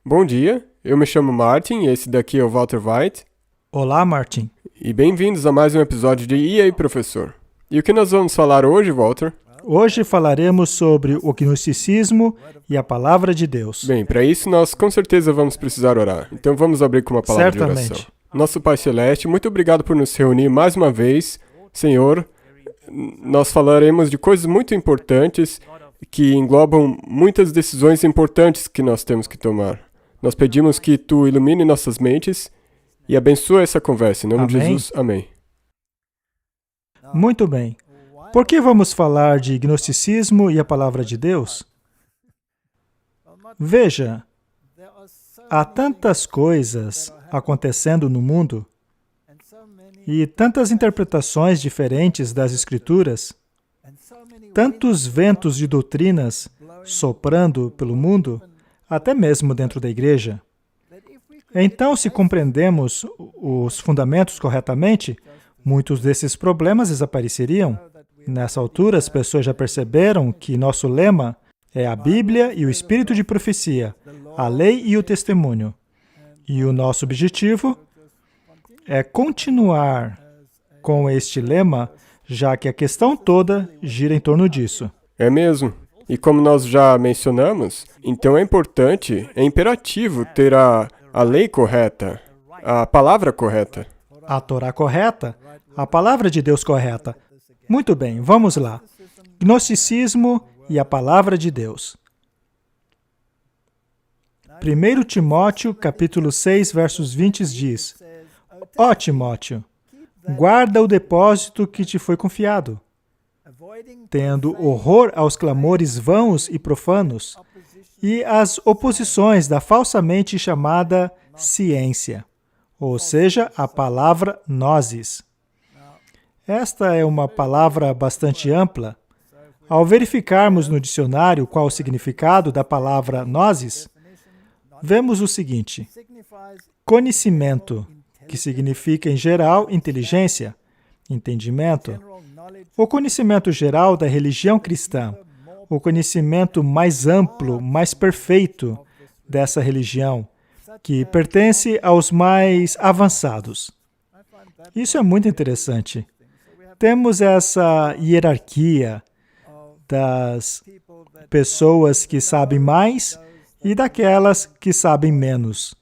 Bom dia, eu me chamo Martin e esse daqui é o Walter White. Olá, Martin. E bem-vindos a mais um episódio de E aí, Professor? E o que nós vamos falar hoje, Walter? Hoje falaremos sobre o gnosticismo e a Palavra de Deus. Bem, para isso nós com certeza vamos precisar orar. Então vamos abrir com uma palavra de oração. Certamente. Nosso Pai Celeste, muito obrigado por nos reunir mais uma vez. Senhor, nós falaremos de coisas muito importantes que englobam muitas decisões importantes que nós temos que tomar. Nós pedimos que Tu ilumine nossas mentes e abençoe essa conversa. Em nome de Amém. Jesus, amém. Muito bem. Por que vamos falar de gnosticismo e a Palavra de Deus? Veja, há tantas coisas acontecendo no mundo e tantas interpretações diferentes das Escrituras, tantos ventos de doutrinas soprando pelo mundo, até mesmo dentro da igreja. Então, se compreendemos os fundamentos corretamente, muitos desses problemas desapareceriam. Nessa altura, as pessoas já perceberam que nosso lema é a Bíblia e o Espírito de profecia, a lei e o testemunho. E o nosso objetivo é continuar com este lema, já que a questão toda gira em torno disso. É mesmo. E como nós já mencionamos, então é importante, é imperativo ter a lei correta, a palavra correta. A Torá correta, a Palavra de Deus correta. Muito bem, vamos lá. Gnosticismo e a Palavra de Deus. 1 Timóteo, capítulo 6, versos 20 diz: Ó Timóteo, guarda o depósito que te foi confiado, tendo horror aos clamores vãos e profanos e às oposições da falsamente chamada ciência, ou seja, a palavra nozes. Esta é uma palavra bastante ampla. Ao verificarmos no dicionário qual o significado da palavra nozes, vemos o seguinte: conhecimento, que significa em geral inteligência, entendimento, o conhecimento geral da religião cristã, o conhecimento mais amplo, mais perfeito dessa religião, que pertence aos mais avançados. Isso é muito interessante. Temos essa hierarquia das pessoas que sabem mais e daquelas que sabem menos.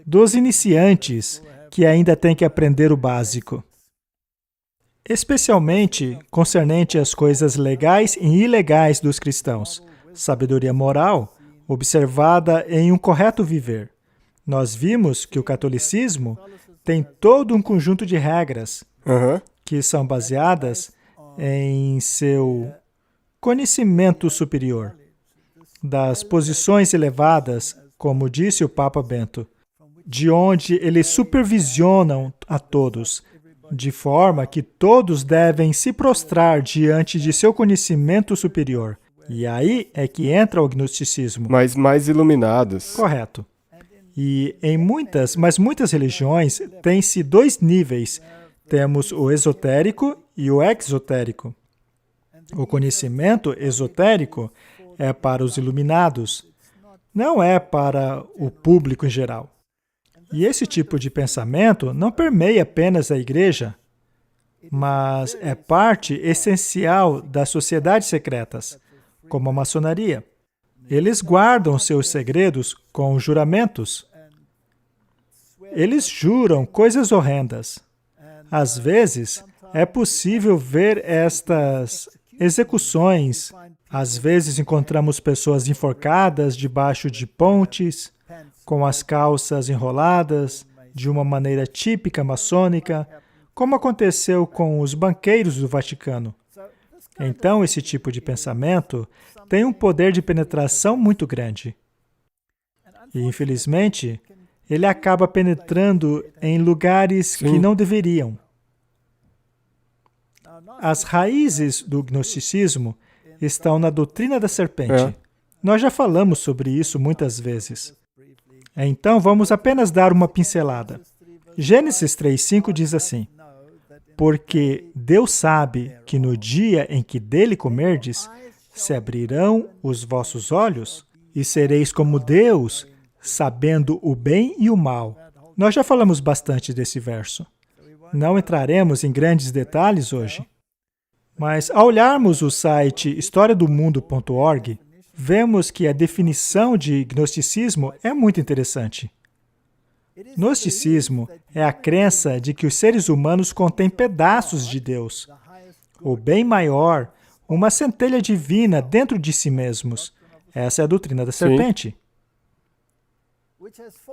Dos iniciantes que ainda têm que aprender o básico. Especialmente concernente às coisas legais e ilegais dos cristãos. Sabedoria moral observada em um correto viver. Nós vimos que o catolicismo tem todo um conjunto de regras que são baseadas em seu conhecimento superior, das posições elevadas, como disse o Papa Bento, de onde eles supervisionam a todos, de forma que todos devem se prostrar diante de seu conhecimento superior. E aí é que entra o gnosticismo. Mas mais iluminados. Correto. E em muitas religiões tem-se dois níveis. Temos o esotérico e o exotérico. O conhecimento esotérico é para os iluminados, não é para o público em geral. E esse tipo de pensamento não permeia apenas a igreja, mas é parte essencial das sociedades secretas, como a maçonaria. Eles guardam seus segredos com juramentos. Eles juram coisas horrendas. Às vezes, é possível ver estas execuções. Às vezes, encontramos pessoas enforcadas debaixo de pontes, com as calças enroladas, de uma maneira típica maçônica, como aconteceu com os banqueiros do Vaticano. Então, esse tipo de pensamento tem um poder de penetração muito grande. E, infelizmente, ele acaba penetrando em lugares que não deveriam. As raízes do gnosticismo estão na doutrina da serpente. Nós já falamos sobre isso muitas vezes. Então, vamos apenas dar uma pincelada. Gênesis 3:5 diz assim: Porque Deus sabe que no dia em que dele comerdes, se abrirão os vossos olhos e sereis como Deus, sabendo o bem e o mal. Nós já falamos bastante desse verso. Não entraremos em grandes detalhes hoje. Mas, ao olharmos o site historiadomundo.org, vemos que a definição de gnosticismo é muito interessante. Gnosticismo é a crença de que os seres humanos contêm pedaços de Deus, o bem maior, uma centelha divina dentro de si mesmos. Essa é a doutrina da serpente,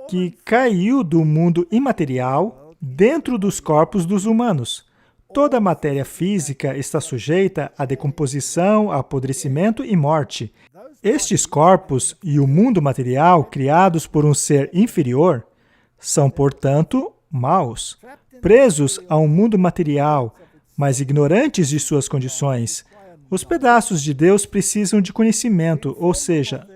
que caiu do mundo imaterial dentro dos corpos dos humanos. Toda a matéria física está sujeita à decomposição, apodrecimento e morte. Estes corpos e o mundo material criados por um ser inferior são, portanto, maus, presos a um mundo material, mas ignorantes de suas condições. Os pedaços de Deus precisam de conhecimento, ou seja,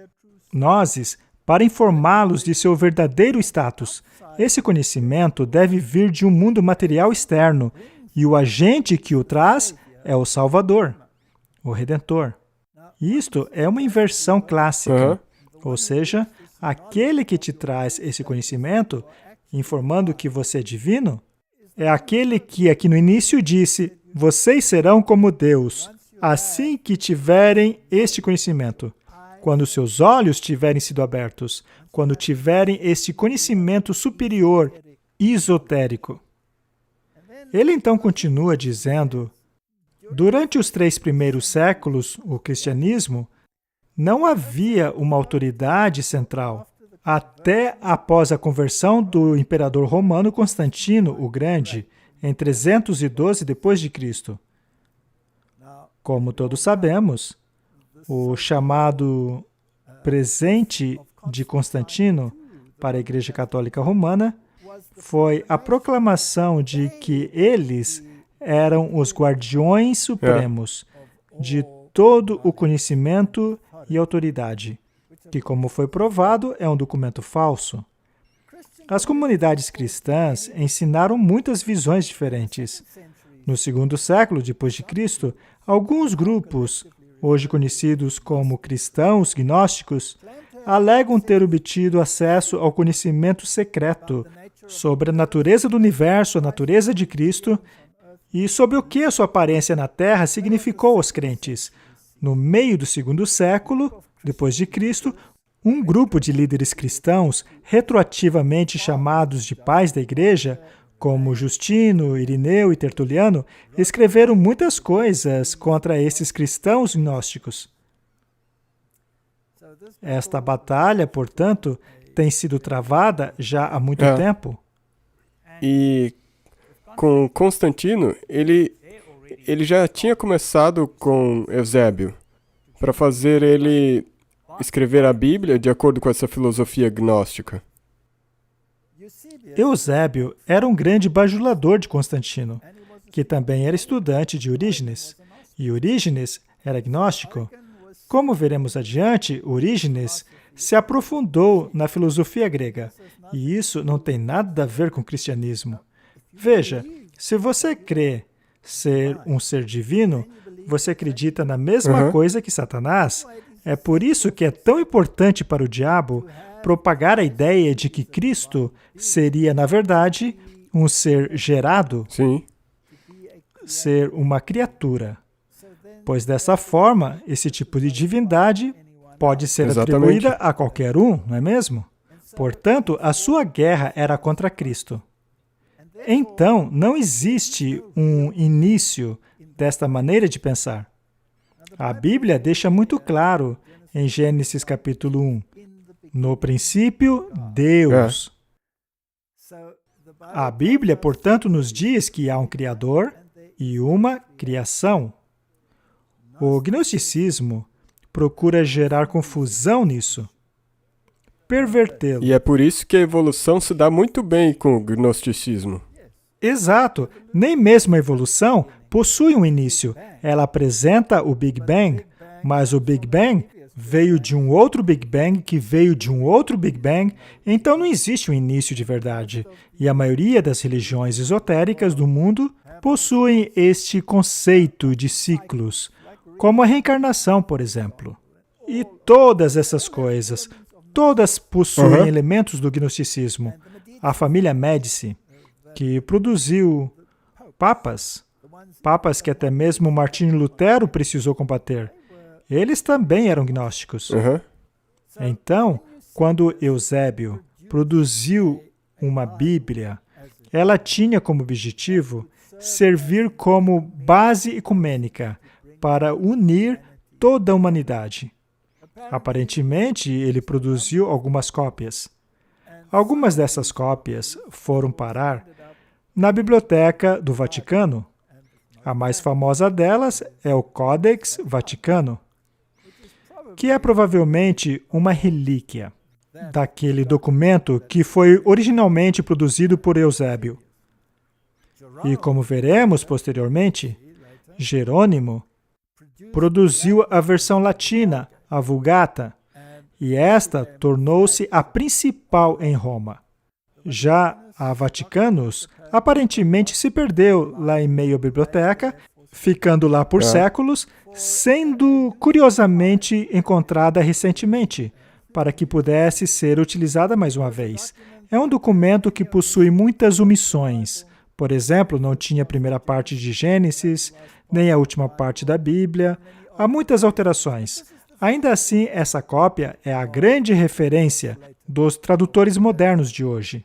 nozes, para informá-los de seu verdadeiro status. Esse conhecimento deve vir de um mundo material externo, e o agente que o traz é o Salvador, o Redentor. Isto é uma inversão clássica, ou seja, aquele que te traz esse conhecimento, informando que você é divino, é aquele que aqui no início disse, vocês serão como Deus, assim que tiverem este conhecimento. Quando seus olhos tiverem sido abertos, quando tiverem este conhecimento superior, esotérico. Ele então continua dizendo, durante os 3 primeiros séculos, o cristianismo, não havia uma autoridade central, até após a conversão do imperador romano Constantino o Grande, em 312 d.C. Como todos sabemos, o chamado presente de Constantino para a Igreja Católica Romana foi a proclamação de que eles eram os guardiões supremos de todo o conhecimento e autoridade, que, como foi provado, é um documento falso. As comunidades cristãs ensinaram muitas visões diferentes. No 2º século depois de Cristo, alguns grupos, hoje conhecidos como cristãos gnósticos, alegam ter obtido acesso ao conhecimento secreto sobre a natureza do universo, a natureza de Cristo e sobre o que a sua aparência na Terra significou aos crentes. No meio do 2º século, depois de Cristo, um grupo de líderes cristãos, retroativamente chamados de pais da Igreja, como Justino, Irineu e Tertuliano, escreveram muitas coisas contra esses cristãos gnósticos. Esta batalha, portanto, tem sido travada já há muito tempo. E com Constantino, ele já tinha começado com Eusébio, para fazer ele escrever a Bíblia de acordo com essa filosofia gnóstica. Eusébio era um grande bajulador de Constantino, que também era estudante de Orígenes, e Orígenes era gnóstico. Como veremos adiante, Orígenes se aprofundou na filosofia grega, e isso não tem nada a ver com o cristianismo. Veja, se você crê ser um ser divino, você acredita na mesma coisa que Satanás. É por isso que é tão importante para o diabo propagar a ideia de que Cristo seria, na verdade, um ser gerado, ser uma criatura. Pois dessa forma, esse tipo de divindade pode ser atribuída a qualquer um, não é mesmo? Portanto, a sua guerra era contra Cristo. Então, não existe um início desta maneira de pensar. A Bíblia deixa muito claro em Gênesis capítulo 1. No princípio, Deus. A Bíblia, portanto, nos diz que há um Criador e uma criação. O gnosticismo procura gerar confusão nisso, pervertê-lo. E é por isso que a evolução se dá muito bem com o gnosticismo. Exato. Nem mesmo a evolução possui um início. Ela apresenta o Big Bang, mas o Big Bang veio de um outro Big Bang, que veio de um outro Big Bang, então não existe um início de verdade. E a maioria das religiões esotéricas do mundo possuem este conceito de ciclos, como a reencarnação, por exemplo. E todas essas coisas, todas possuem elementos do gnosticismo. A família Médici, que produziu papas que até mesmo Martinho Lutero precisou combater, eles também eram gnósticos. Então, quando Eusébio produziu uma Bíblia, ela tinha como objetivo servir como base ecumênica para unir toda a humanidade. Aparentemente, ele produziu algumas cópias. Algumas dessas cópias foram parar na Biblioteca do Vaticano. A mais famosa delas é o Codex Vaticano, que é provavelmente uma relíquia daquele documento que foi originalmente produzido por Eusébio. E como veremos posteriormente, Jerônimo produziu a versão latina, a Vulgata, e esta tornou-se a principal em Roma. Já a Vaticanus aparentemente se perdeu lá em meio à biblioteca, ficando lá por séculos, sendo curiosamente encontrada recentemente, para que pudesse ser utilizada mais uma vez. É um documento que possui muitas omissões. Por exemplo, não tinha a primeira parte de Gênesis, nem a última parte da Bíblia. Há muitas alterações. Ainda assim, essa cópia é a grande referência dos tradutores modernos de hoje.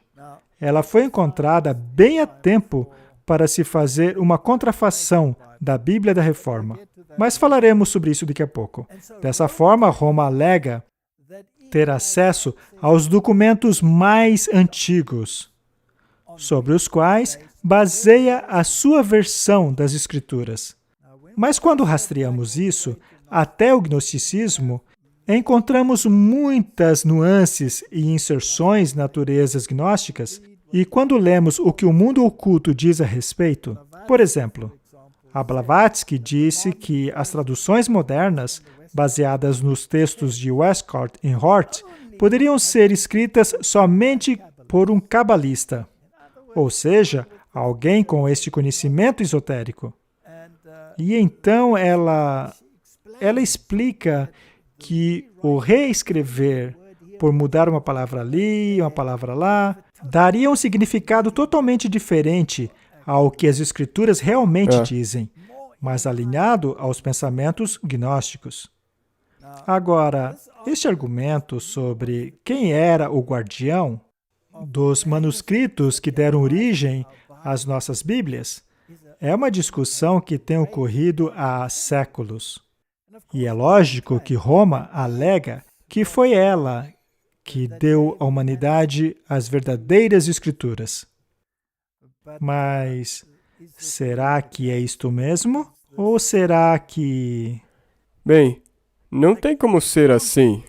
Ela foi encontrada bem a tempo para se fazer uma contrafação da Bíblia da Reforma. Mas falaremos sobre isso daqui a pouco. Dessa forma, Roma alega ter acesso aos documentos mais antigos, sobre os quais baseia a sua versão das Escrituras. Mas quando rastreamos isso, até o gnosticismo, encontramos muitas nuances e inserções naturezas gnósticas, e quando lemos o que o mundo oculto diz a respeito, por exemplo, a Blavatsky disse que as traduções modernas, baseadas nos textos de Westcott e Hort, poderiam ser escritas somente por um cabalista, ou seja, alguém com este conhecimento esotérico. E então ela explica que o reescrever, por mudar uma palavra ali, uma palavra lá, daria um significado totalmente diferente ao que as Escrituras realmente dizem, mas alinhado aos pensamentos gnósticos. Agora, este argumento sobre quem era o guardião dos manuscritos que deram origem às nossas Bíblias é uma discussão que tem ocorrido há séculos. E é lógico que Roma alega que foi ela que deu à humanidade as verdadeiras Escrituras. Mas será que é isto mesmo? Ou será que... Bem, não tem como ser assim.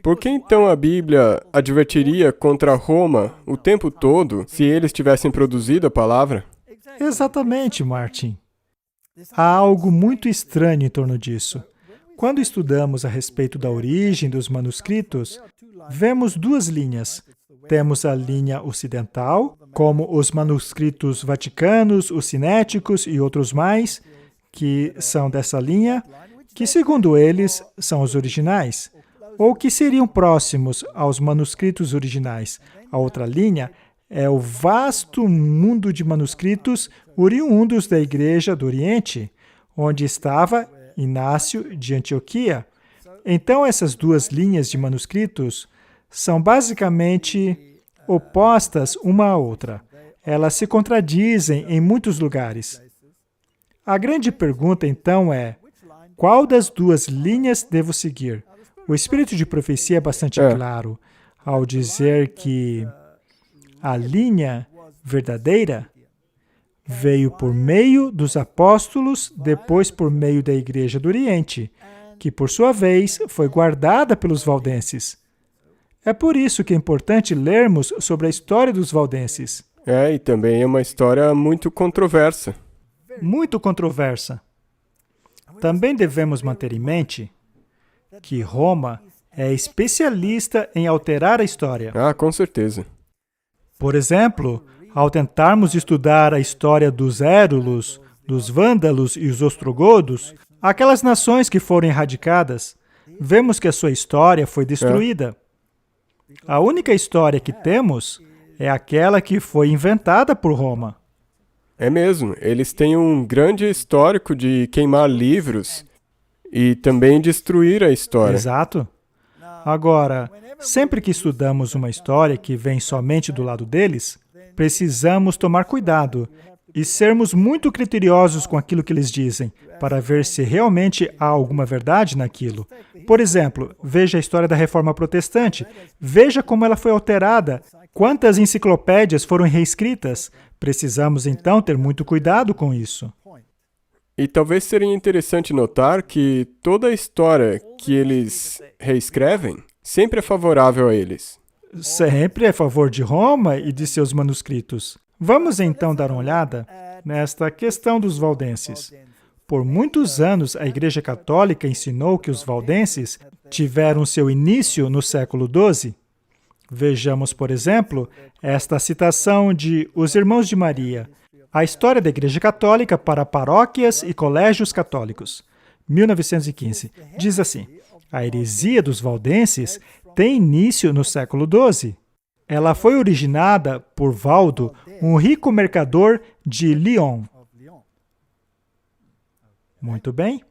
Por que então a Bíblia advertiria contra Roma o tempo todo se eles tivessem produzido a palavra? Exatamente, Martin. Há algo muito estranho em torno disso. Quando estudamos a respeito da origem dos manuscritos, vemos duas linhas. Temos a linha ocidental, como os manuscritos vaticanos, os cinéticos e outros mais, que são dessa linha, que, segundo eles, são os originais, ou que seriam próximos aos manuscritos originais. A outra linha é o vasto mundo de manuscritos oriundos da Igreja do Oriente, onde estava Inácio de Antioquia. Então, essas duas linhas de manuscritos são basicamente opostas uma à outra. Elas se contradizem em muitos lugares. A grande pergunta, então, é: qual das duas linhas devo seguir? O espírito de profecia é bastante claro ao dizer que a linha verdadeira veio por meio dos apóstolos, depois por meio da Igreja do Oriente, que, por sua vez, foi guardada pelos valdenses. É por isso que é importante lermos sobre a história dos valdenses. E também é uma história muito controversa. Muito controversa. Também devemos manter em mente que Roma é especialista em alterar a história. Com certeza. Por exemplo, ao tentarmos estudar a história dos Érulos, dos Vândalos e os Ostrogodos, aquelas nações que foram erradicadas, vemos que a sua história foi destruída. A única história que temos é aquela que foi inventada por Roma. É mesmo, eles têm um grande histórico de queimar livros e também destruir a história. Exato. Agora, sempre que estudamos uma história que vem somente do lado deles, precisamos tomar cuidado e sermos muito criteriosos com aquilo que eles dizem, para ver se realmente há alguma verdade naquilo. Por exemplo, veja a história da Reforma Protestante. Veja como ela foi alterada, quantas enciclopédias foram reescritas. Precisamos, então, ter muito cuidado com isso. E talvez seria interessante notar que toda a história que eles reescrevem sempre é favorável a eles. Sempre é a favor de Roma e de seus manuscritos. Vamos então dar uma olhada nesta questão dos valdenses. Por muitos anos, a Igreja Católica ensinou que os valdenses tiveram seu início no século XII. Vejamos, por exemplo, esta citação de Os Irmãos de Maria, a história da Igreja Católica para paróquias e colégios católicos, 1915. Diz assim: a heresia dos valdenses tem início no século XII. Ela foi originada por Valdo, um rico mercador de Lyon. Muito bem.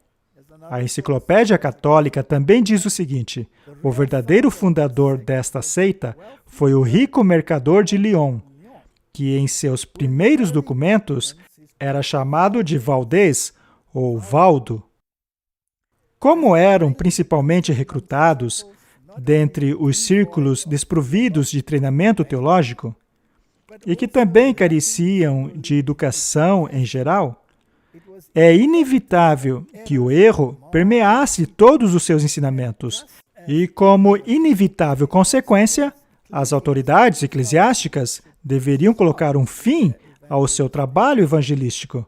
A Enciclopédia Católica também diz o seguinte: o verdadeiro fundador desta seita foi o rico mercador de Lyon, que em seus primeiros documentos era chamado de Valdez ou Valdo. Como eram principalmente recrutados dentre os círculos desprovidos de treinamento teológico, e que também careciam de educação em geral, é inevitável que o erro permeasse todos os seus ensinamentos, e como inevitável consequência, as autoridades eclesiásticas deveriam colocar um fim ao seu trabalho evangelístico.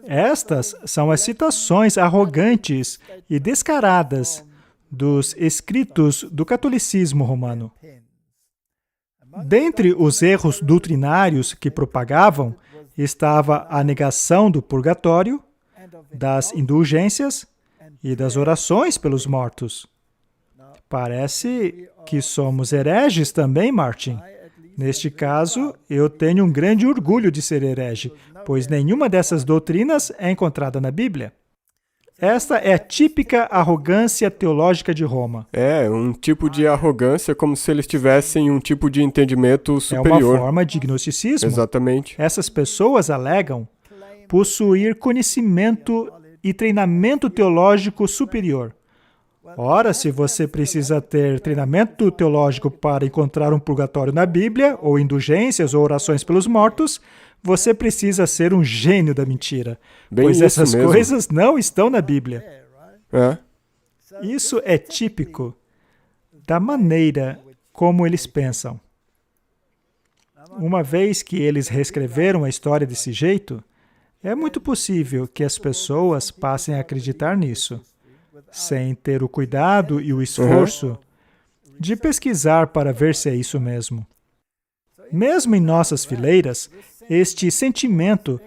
Estas são as citações arrogantes e descaradas dos escritos do catolicismo romano. Dentre os erros doutrinários que propagavam, estava a negação do purgatório, das indulgências e das orações pelos mortos. Parece que somos hereges também, Martin. Neste caso, eu tenho um grande orgulho de ser herege, pois nenhuma dessas doutrinas é encontrada na Bíblia. Esta é a típica arrogância teológica de Roma. É, um tipo de arrogância como se eles tivessem um tipo de entendimento superior. É uma forma de gnosticismo. Exatamente. Essas pessoas alegam possuir conhecimento e treinamento teológico superior. Ora, se você precisa ter treinamento teológico para encontrar um purgatório na Bíblia, ou indulgências ou orações pelos mortos, você precisa ser um gênio da mentira, pois essas coisas não estão na Bíblia. É. Isso é típico da maneira como eles pensam. Uma vez que eles reescreveram a história desse jeito, é muito possível que as pessoas passem a acreditar nisso, sem ter o cuidado e o esforço de pesquisar para ver se é isso mesmo. Mesmo em nossas fileiras, este sentimento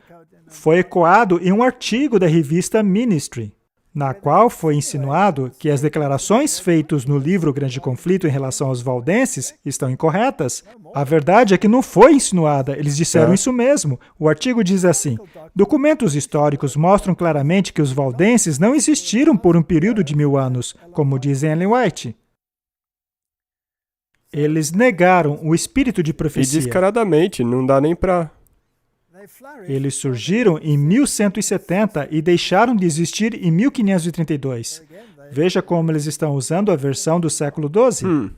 foi ecoado em um artigo da revista Ministry, na qual foi insinuado que as declarações feitas no livro Grande Conflito em relação aos valdenses estão incorretas. A verdade é que não foi insinuada, eles disseram isso mesmo. O artigo diz assim: documentos históricos mostram claramente que os valdenses não existiram por um período de 1000 anos, como diz Ellen White. Eles negaram o espírito de profecia. E descaradamente, não dá nem pra... Eles surgiram em 1170 e deixaram de existir em 1532. Veja como eles estão usando a versão do século XII.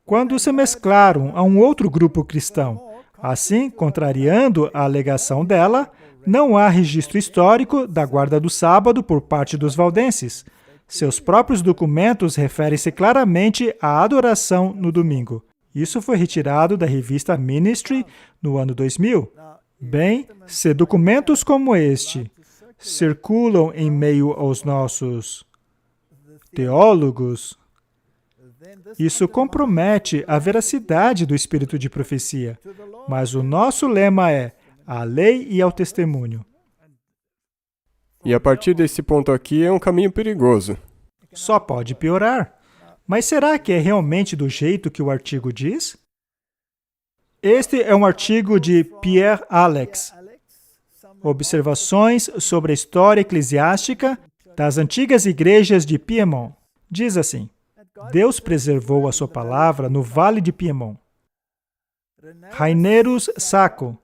Quando se mesclaram a um outro grupo cristão. Assim, contrariando a alegação dela, não há registro histórico da guarda do sábado por parte dos valdenses. Seus próprios documentos referem-se claramente à adoração no domingo. Isso foi retirado da revista Ministry no ano 2000. Bem, se documentos como este circulam em meio aos nossos teólogos, isso compromete a veracidade do espírito de profecia. Mas o nosso lema é a lei e ao testemunho. E a partir desse ponto aqui é um caminho perigoso. Só pode piorar. Mas será que é realmente do jeito que o artigo diz? Este é um artigo de Pierre Alex, Observações sobre a História Eclesiástica das Antigas Igrejas de Piemont. Diz assim: Deus preservou a sua palavra no Vale de Piemont. Rainerus Sacco,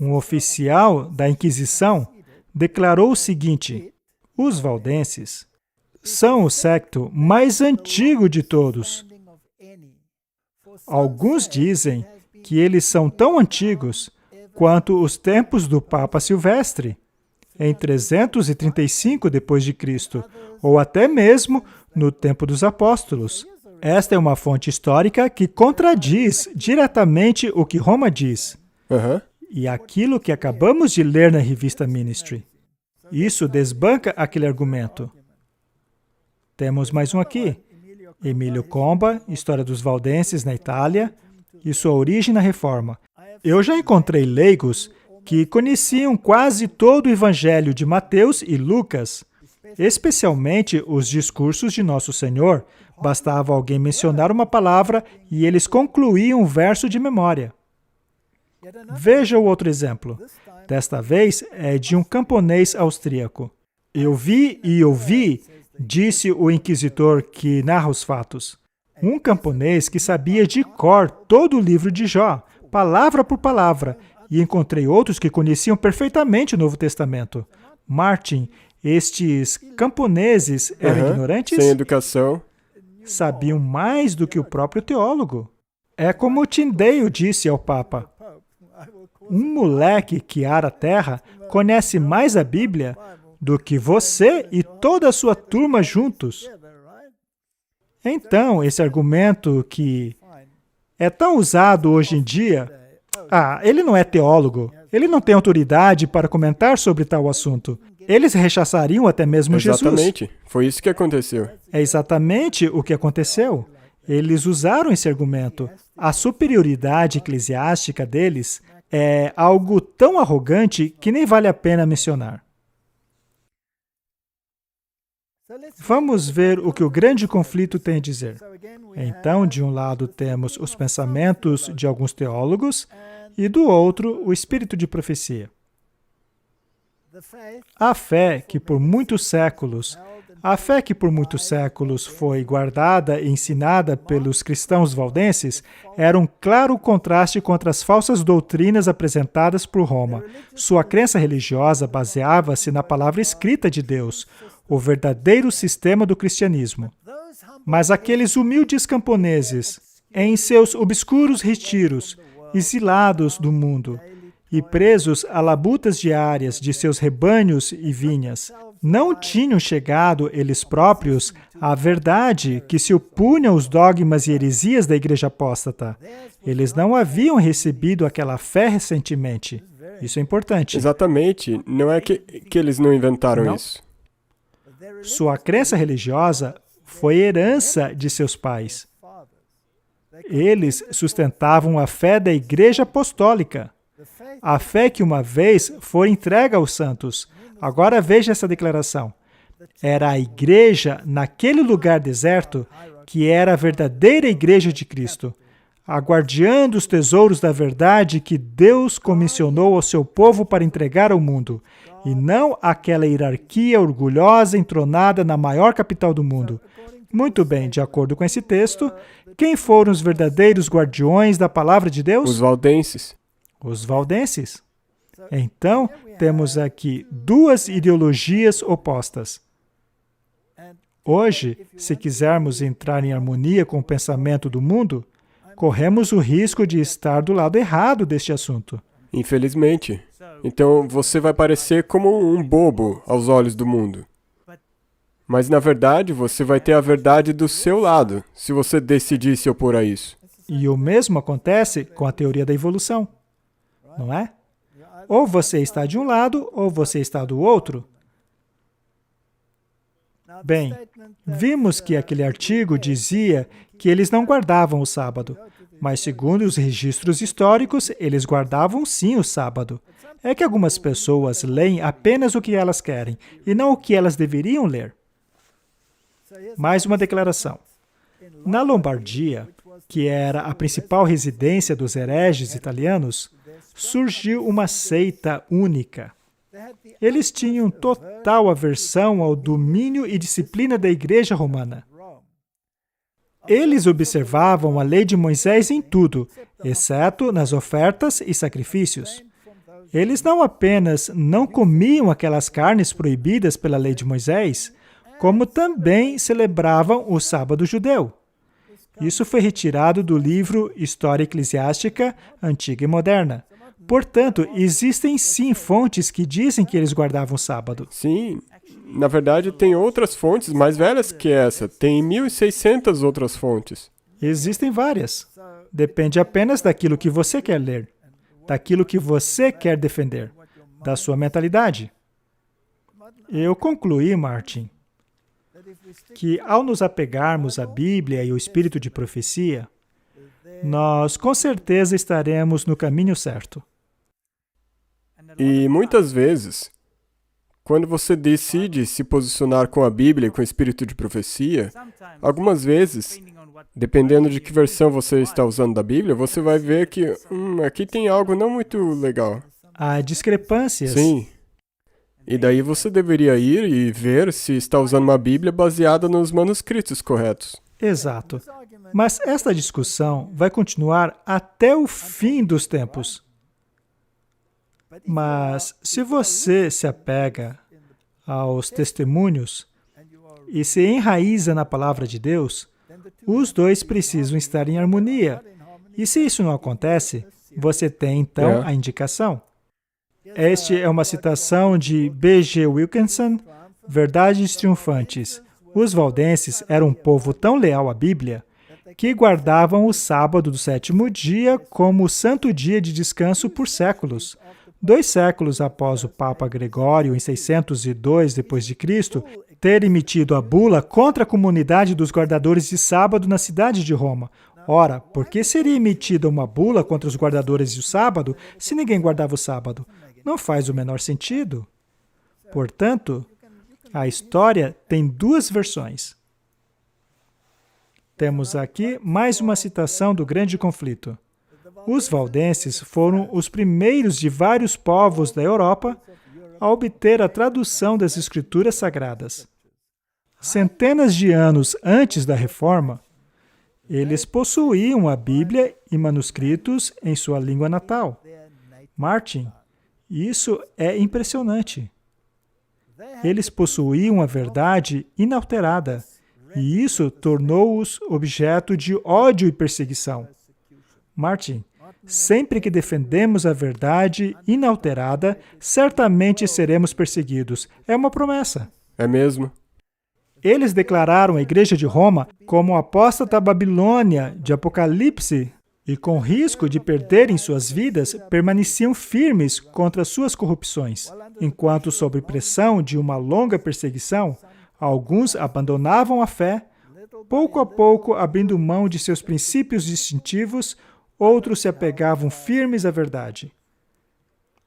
um oficial da Inquisição, declarou o seguinte: os valdenses são o séquito mais antigo de todos. Alguns dizem que eles são tão antigos quanto os tempos do Papa Silvestre, em 335 d.C., ou até mesmo no tempo dos apóstolos. Esta é uma fonte histórica que contradiz diretamente o que Roma diz. E aquilo que acabamos de ler na revista Ministry. Isso desbanca aquele argumento. Temos mais um aqui. Emílio Comba, História dos Valdenses na Itália e sua origem na Reforma. Eu já encontrei leigos que conheciam quase todo o Evangelho de Mateus e Lucas, especialmente os discursos de Nosso Senhor. Bastava alguém mencionar uma palavra e eles concluíam um verso de memória. Veja o outro exemplo. Desta vez é de um camponês austríaco. Eu vi e ouvi, disse o inquisitor que narra os fatos. Um camponês que sabia de cor todo o livro de Jó, palavra por palavra, e encontrei outros que conheciam perfeitamente o Novo Testamento. Martin, estes camponeses eram ignorantes? Sem educação. Sabiam mais do que o próprio teólogo. É como Tyndale disse ao Papa: um moleque que ara a terra conhece mais a Bíblia do que você e toda a sua turma juntos. Então, esse argumento que é tão usado hoje em dia, ele não é teólogo, ele não tem autoridade para comentar sobre tal assunto. Eles rechaçariam até mesmo Jesus. Exatamente, foi isso que aconteceu. É exatamente o que aconteceu. Eles usaram esse argumento. A superioridade eclesiástica deles é algo tão arrogante que nem vale a pena mencionar. Vamos ver o que o grande conflito tem a dizer. Então, de um lado temos os pensamentos de alguns teólogos e do outro o espírito de profecia. A fé que por muitos séculos foi guardada e ensinada pelos cristãos valdenses era um claro contraste contra as falsas doutrinas apresentadas por Roma. Sua crença religiosa baseava-se na palavra escrita de Deus, o verdadeiro sistema do cristianismo. Mas aqueles humildes camponeses, em seus obscuros retiros, exilados do mundo e presos a labutas diárias de seus rebanhos e vinhas, não tinham chegado, eles próprios, à verdade que se opunha aos dogmas e heresias da igreja apóstata. Eles não haviam recebido aquela fé recentemente. Isso é importante. Exatamente. Não é que eles não inventaram isso. Sua crença religiosa foi herança de seus pais. Eles sustentavam a fé da igreja apostólica. A fé que uma vez foi entregue aos santos. Agora veja essa declaração. Era a igreja naquele lugar deserto que era a verdadeira igreja de Cristo, a guardiã dos tesouros da verdade que Deus comissionou ao seu povo para entregar ao mundo, e não aquela hierarquia orgulhosa entronada na maior capital do mundo. Muito bem, de acordo com esse texto, quem foram os verdadeiros guardiões da palavra de Deus? Os valdenses. Os valdenses. Então, temos aqui duas ideologias opostas. Hoje, se quisermos entrar em harmonia com o pensamento do mundo, corremos o risco de estar do lado errado deste assunto. Infelizmente. Então, você vai parecer como um bobo aos olhos do mundo. Mas, na verdade, você vai ter a verdade do seu lado, se você decidir se opor a isso. E o mesmo acontece com a teoria da evolução, não é? Ou você está de um lado, ou você está do outro. Bem, vimos que aquele artigo dizia que eles não guardavam o sábado, mas segundo os registros históricos, eles guardavam sim o sábado. É que algumas pessoas leem apenas o que elas querem, e não o que elas deveriam ler. Mais uma declaração. Na Lombardia, que era a principal residência dos hereges italianos, surgiu uma seita única. Eles tinham total aversão ao domínio e disciplina da Igreja Romana. Eles observavam a lei de Moisés em tudo, exceto nas ofertas e sacrifícios. Eles não apenas não comiam aquelas carnes proibidas pela lei de Moisés, como também celebravam o sábado judeu. Isso foi retirado do livro História Eclesiástica Antiga e Moderna. Portanto, existem sim fontes que dizem que eles guardavam o sábado. Sim, na verdade tem outras fontes mais velhas que essa. Tem 1.600 outras fontes. Existem várias. Depende apenas daquilo que você quer ler, daquilo que você quer defender, da sua mentalidade. Eu concluí, Martin, que ao nos apegarmos à Bíblia e ao espírito de profecia, nós com certeza estaremos no caminho certo. E muitas vezes, quando você decide se posicionar com a Bíblia e com o espírito de profecia, algumas vezes, dependendo de que versão você está usando da Bíblia, você vai ver que aqui tem algo não muito legal. Há discrepâncias. Sim. E daí você deveria ir e ver se está usando uma Bíblia baseada nos manuscritos corretos. Exato. Mas esta discussão vai continuar até o fim dos tempos. Mas se você se apega aos testemunhos e se enraiza na palavra de Deus, os dois precisam estar em harmonia. E se isso não acontece, você tem então a indicação. Esta é uma citação de B.G. Wilkinson, Verdades Triunfantes. Os valdenses eram um povo tão leal à Bíblia que guardavam o sábado do sétimo dia como o santo dia de descanso por séculos. 2 séculos após o Papa Gregório, em 602 d.C., ter emitido a bula contra a comunidade dos guardadores de sábado na cidade de Roma. Ora, por que seria emitida uma bula contra os guardadores do sábado se ninguém guardava o sábado? Não faz o menor sentido. Portanto, a história tem 2 versões. Temos aqui mais uma citação do grande conflito. Os valdenses foram os primeiros de vários povos da Europa a obter a tradução das Escrituras Sagradas. Centenas de anos antes da Reforma, eles possuíam a Bíblia e manuscritos em sua língua natal. Martin, isso é impressionante. Eles possuíam a verdade inalterada, e isso tornou-os objeto de ódio e perseguição. Martin, sempre que defendemos a verdade inalterada, certamente seremos perseguidos. É uma promessa. É mesmo. Eles declararam a Igreja de Roma como apóstata Babilônia de Apocalipse e, com risco de perderem suas vidas, permaneciam firmes contra suas corrupções. Enquanto, sob pressão de uma longa perseguição, alguns abandonavam a fé, pouco a pouco abrindo mão de seus princípios distintivos, outros se apegavam firmes à verdade.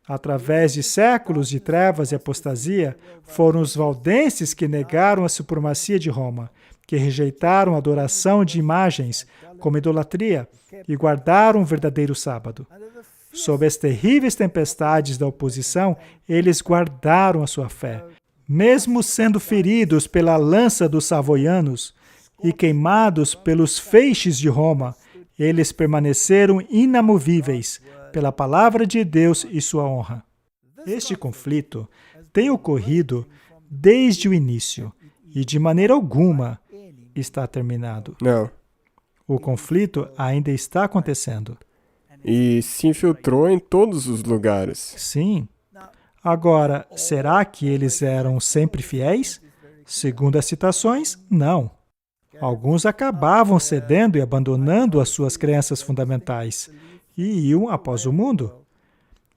Através de séculos de trevas e apostasia, foram os valdenses que negaram a supremacia de Roma, que rejeitaram a adoração de imagens, como idolatria, e guardaram o verdadeiro sábado. Sob as terríveis tempestades da oposição, eles guardaram a sua fé. Mesmo sendo feridos pela lança dos savoianos e queimados pelos feixes de Roma, eles permaneceram inamovíveis pela palavra de Deus e sua honra. Este conflito tem ocorrido desde o início e, de maneira alguma, está terminado. Não. O conflito ainda está acontecendo. E se infiltrou em todos os lugares. Sim. Agora, será que eles eram sempre fiéis? Segundo as citações, não. Alguns acabavam cedendo e abandonando as suas crenças fundamentais e iam após o mundo.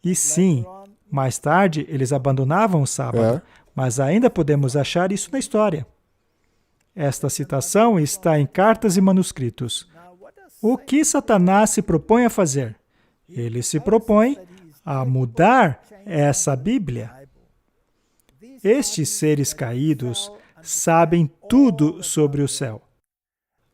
E sim, mais tarde eles abandonavam o sábado, mas ainda podemos achar isso na história. Esta citação está em cartas e manuscritos. O que Satanás se propõe a fazer? Ele se propõe a mudar essa Bíblia. Estes seres caídos sabem tudo sobre o céu.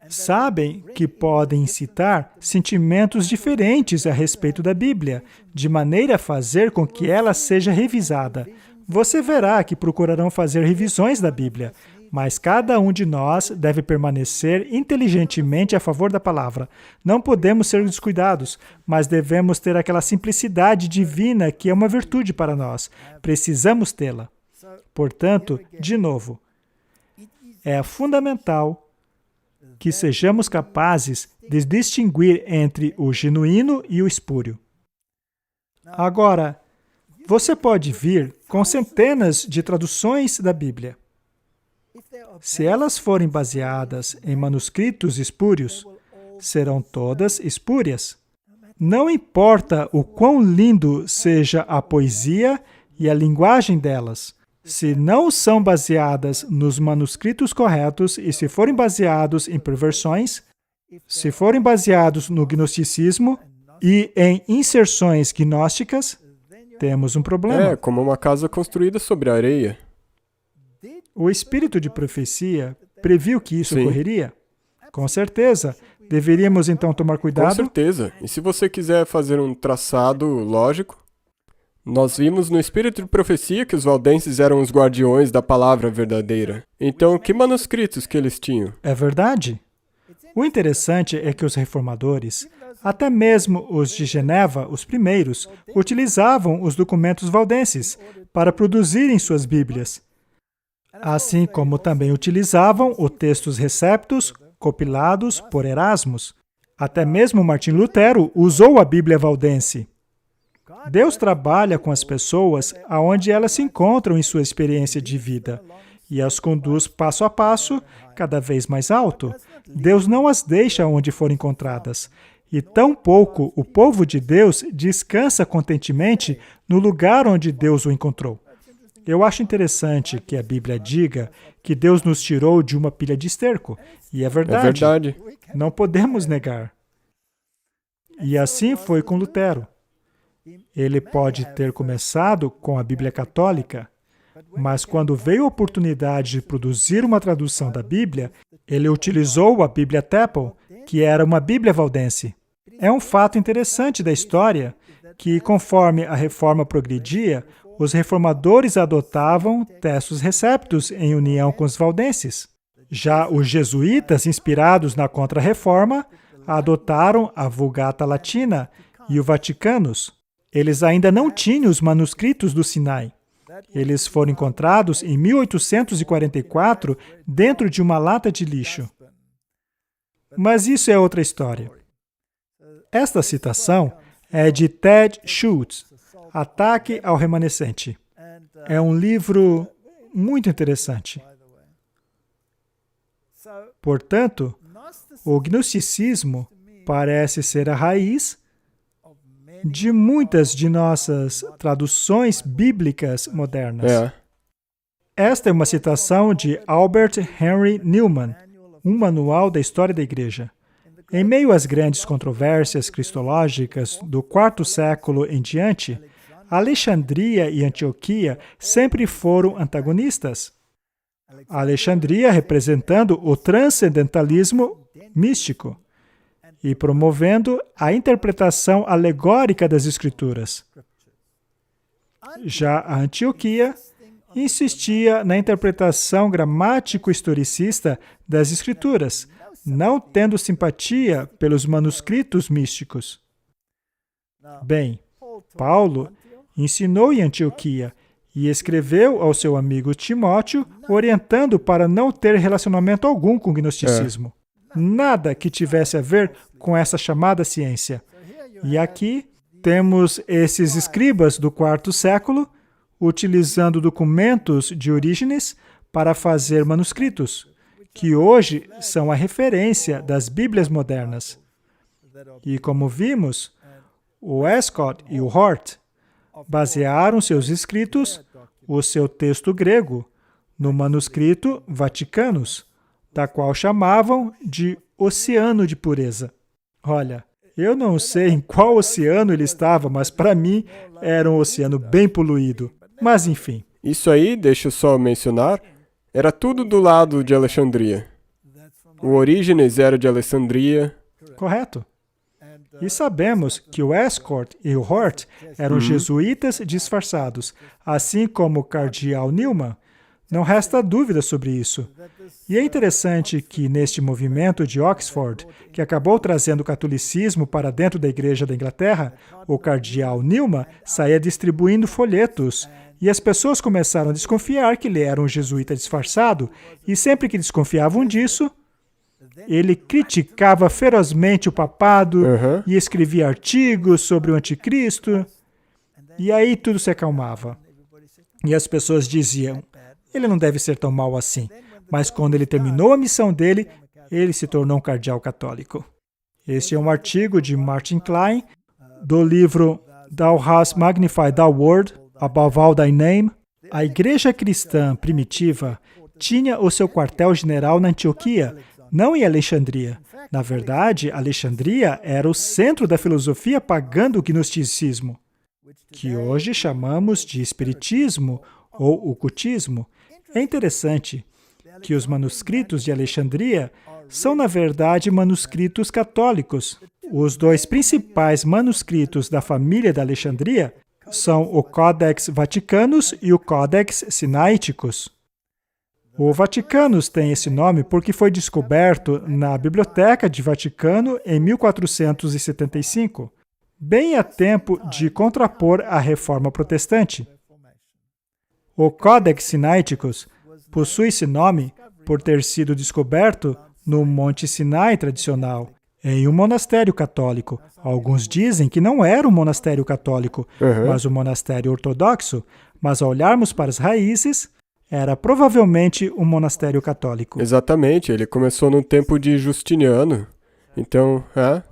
Sabem que podem incitar sentimentos diferentes a respeito da Bíblia, de maneira a fazer com que ela seja revisada. Você verá que procurarão fazer revisões da Bíblia, mas cada um de nós deve permanecer inteligentemente a favor da palavra. Não podemos ser descuidados, mas devemos ter aquela simplicidade divina que é uma virtude para nós. Precisamos tê-la. Portanto, de novo, é fundamental que sejamos capazes de distinguir entre o genuíno e o espúrio. Agora, você pode vir com centenas de traduções da Bíblia. Se elas forem baseadas em manuscritos espúrios, serão todas espúrias. Não importa o quão lindo seja a poesia e a linguagem delas, se não são baseadas nos manuscritos corretos e se forem baseados em perversões, se forem baseados no gnosticismo e em inserções gnósticas, temos um problema. É como uma casa construída sobre areia. O espírito de profecia previu que isso Sim. ocorreria? Com certeza. Deveríamos então tomar Com cuidado? certeza. E se você quiser fazer um traçado lógico, nós vimos no espírito de profecia que os valdenses eram os guardiões da palavra verdadeira. Então, que manuscritos que eles tinham? É verdade. O interessante é que os reformadores, até mesmo os de Geneva, os primeiros, utilizavam os documentos valdenses para produzirem suas Bíblias, assim como também utilizavam os textos receptos compilados por Erasmus. Até mesmo Martim Lutero usou a Bíblia valdense. Deus trabalha com as pessoas aonde elas se encontram em sua experiência de vida e as conduz passo a passo, cada vez mais alto. Deus não as deixa onde forem encontradas. E tampouco o povo de Deus descansa contentemente no lugar onde Deus o encontrou. Eu acho interessante que a Bíblia diga que Deus nos tirou de uma pilha de esterco. E é verdade. É verdade. Não podemos negar. E assim foi com Lutero. Ele pode ter começado com a Bíblia católica, mas quando veio a oportunidade de produzir uma tradução da Bíblia, ele utilizou a Bíblia Teppel, que era uma Bíblia valdense. É um fato interessante da história que, conforme a reforma progredia, os reformadores adotavam textos receptos em união com os valdenses. Já os jesuítas, inspirados na Contra-Reforma, adotaram a Vulgata Latina e o Vaticanus. Eles ainda não tinham os manuscritos do Sinai. Eles foram encontrados em 1844 dentro de uma lata de lixo. Mas isso é outra história. Esta citação é de Ted Schultz, Ataque ao Remanescente. É um livro muito interessante. Portanto, o gnosticismo parece ser a raiz de muitas de nossas traduções bíblicas modernas. Esta é uma citação de Albert Henry Newman, um manual da história da Igreja. Em meio às grandes controvérsias cristológicas do quarto século em diante, Alexandria e Antioquia sempre foram antagonistas. Alexandria representando o transcendentalismo místico e promovendo a interpretação alegórica das Escrituras. Já a Antioquia insistia na interpretação gramático-historicista das Escrituras, não tendo simpatia pelos manuscritos místicos. Bem, Paulo ensinou em Antioquia e escreveu ao seu amigo Timóteo, orientando para não ter relacionamento algum com o gnosticismo. Nada que tivesse a ver com essa chamada ciência. E aqui temos esses escribas do quarto século utilizando documentos de Orígenes para fazer manuscritos, que hoje são a referência das Bíblias modernas. E como vimos, o Escott e o Hort basearam seus escritos, o seu texto grego, no manuscrito Vaticanus, da qual chamavam de Oceano de Pureza. Olha, eu não sei em qual oceano ele estava, mas para mim era um oceano bem poluído. Mas enfim. Isso aí, deixa eu só mencionar, Era tudo do lado de Alexandria. O Orígenes era de Alessandria. Correto. E sabemos que o Estcourt e o Hort eram jesuítas disfarçados, assim como o cardeal Newman. Não resta dúvida sobre isso. E é interessante que neste movimento de Oxford, que acabou trazendo o catolicismo para dentro da Igreja da Inglaterra, o cardeal Newman saía distribuindo folhetos, e as pessoas começaram a desconfiar que ele era um jesuíta disfarçado, e sempre que desconfiavam disso, ele criticava ferozmente o papado e escrevia artigos sobre o anticristo, e aí tudo se acalmava. E as pessoas diziam, ele não deve ser tão mau assim. Mas quando ele terminou a missão dele, ele se tornou um cardeal católico. Este é um artigo de Martin Klein, do livro Thou Hast Magnified Thy Word Above All Thy Name. A igreja cristã primitiva tinha o seu quartel-general na Antioquia, não em Alexandria. Na verdade, Alexandria era o centro da filosofia pagã do gnosticismo, que hoje chamamos de espiritismo ou ocultismo. É interessante que os manuscritos de Alexandria são, na verdade, manuscritos católicos. Os dois principais manuscritos da família da Alexandria são o Codex Vaticanus e o Codex Sinaiticus. O Vaticanus tem esse nome porque foi descoberto na Biblioteca de Vaticano em 1475, bem a tempo de contrapor a Reforma Protestante. O Codex Sinaiticus possui esse nome por ter sido descoberto no Monte Sinai tradicional, em um monastério católico. Alguns dizem que não era um monastério católico, mas um monastério ortodoxo, mas ao olharmos para as raízes, era provavelmente um monastério católico. Exatamente, ele começou no tempo de Justiniano. Então,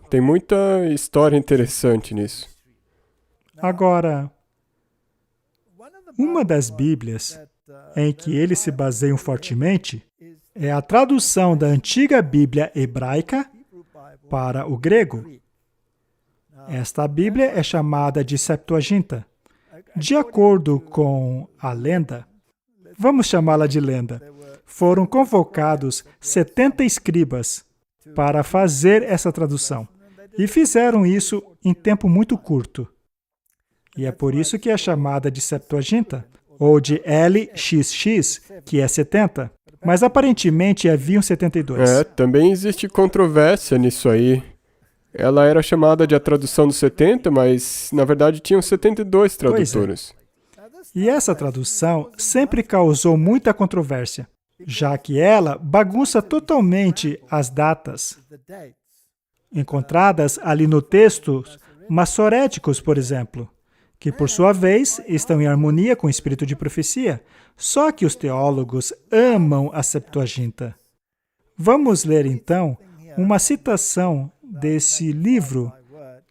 tem muita história interessante nisso. Agora, uma das Bíblias em que eles se baseiam fortemente é a tradução da antiga Bíblia hebraica para o grego. Esta Bíblia é chamada de Septuaginta. De acordo com a lenda, vamos chamá-la de lenda, foram convocados 70 escribas para fazer essa tradução. E fizeram isso em tempo muito curto. E é por isso que é chamada de Septuaginta, ou de LXX, que é 70. Mas aparentemente haviam 72. Também existe controvérsia nisso aí. Ela era chamada de a tradução dos 70, mas na verdade tinham 72 tradutores. E essa tradução sempre causou muita controvérsia, já que ela bagunça totalmente as datas encontradas ali no texto massoréticos, por exemplo, que por sua vez estão em harmonia com o espírito de profecia. Só que os teólogos amam a Septuaginta. Vamos ler então uma citação desse livro.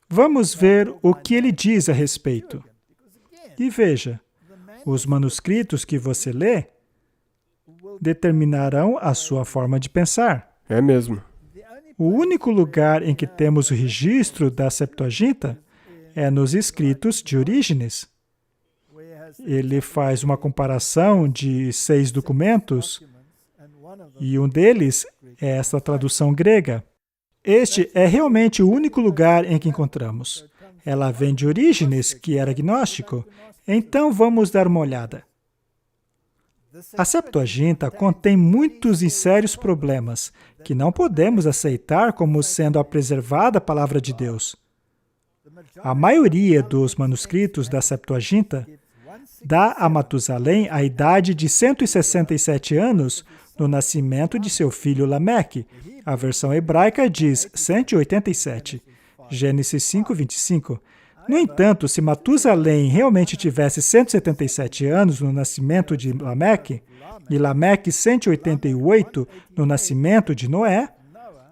Vamos ver o que ele diz a respeito. E veja, os manuscritos que você lê determinarão a sua forma de pensar. É mesmo. O único lugar em que temos o registro da Septuaginta é nos escritos de Orígenes. Ele faz uma comparação de 6 documentos e um deles é essa tradução grega. Este é realmente o único lugar em que encontramos. Ela vem de Orígenes, que era gnóstico. Então vamos dar uma olhada. A Septuaginta contém muitos e sérios problemas que não podemos aceitar como sendo a preservada palavra de Deus. A maioria dos manuscritos da Septuaginta dá a Matusalém a idade de 167 anos no nascimento de seu filho Lameque. A versão hebraica diz 187, Gênesis 5:25. No entanto, se Matusalém realmente tivesse 177 anos no nascimento de Lameque, e Lameque 188 no nascimento de Noé,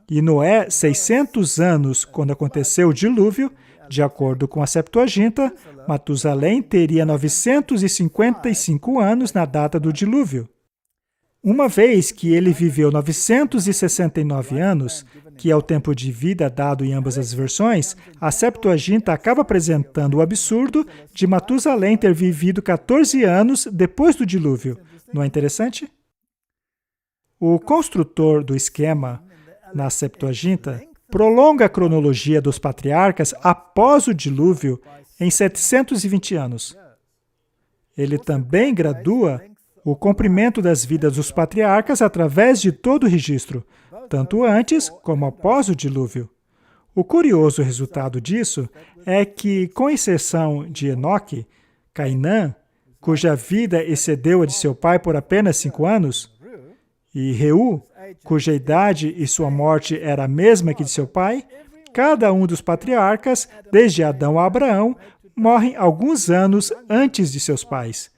e Noé 600 anos quando aconteceu o dilúvio, de acordo com a Septuaginta, Matusalém teria 955 anos na data do dilúvio. Uma vez que ele viveu 969 anos, que é o tempo de vida dado em ambas as versões, a Septuaginta acaba apresentando o absurdo de Matusalém ter vivido 14 anos depois do dilúvio. Não é interessante? O construtor do esquema na Septuaginta prolonga a cronologia dos patriarcas após o dilúvio em 720 anos. Ele também gradua o comprimento das vidas dos patriarcas através de todo o registro, tanto antes como após o dilúvio. O curioso resultado disso é que, com exceção de Enoque, Cainã, cuja vida excedeu a de seu pai por apenas 5 anos, e Reu, cuja idade e sua morte era a mesma que de seu pai, cada um dos patriarcas, desde Adão a Abraão, morrem alguns anos antes de seus pais.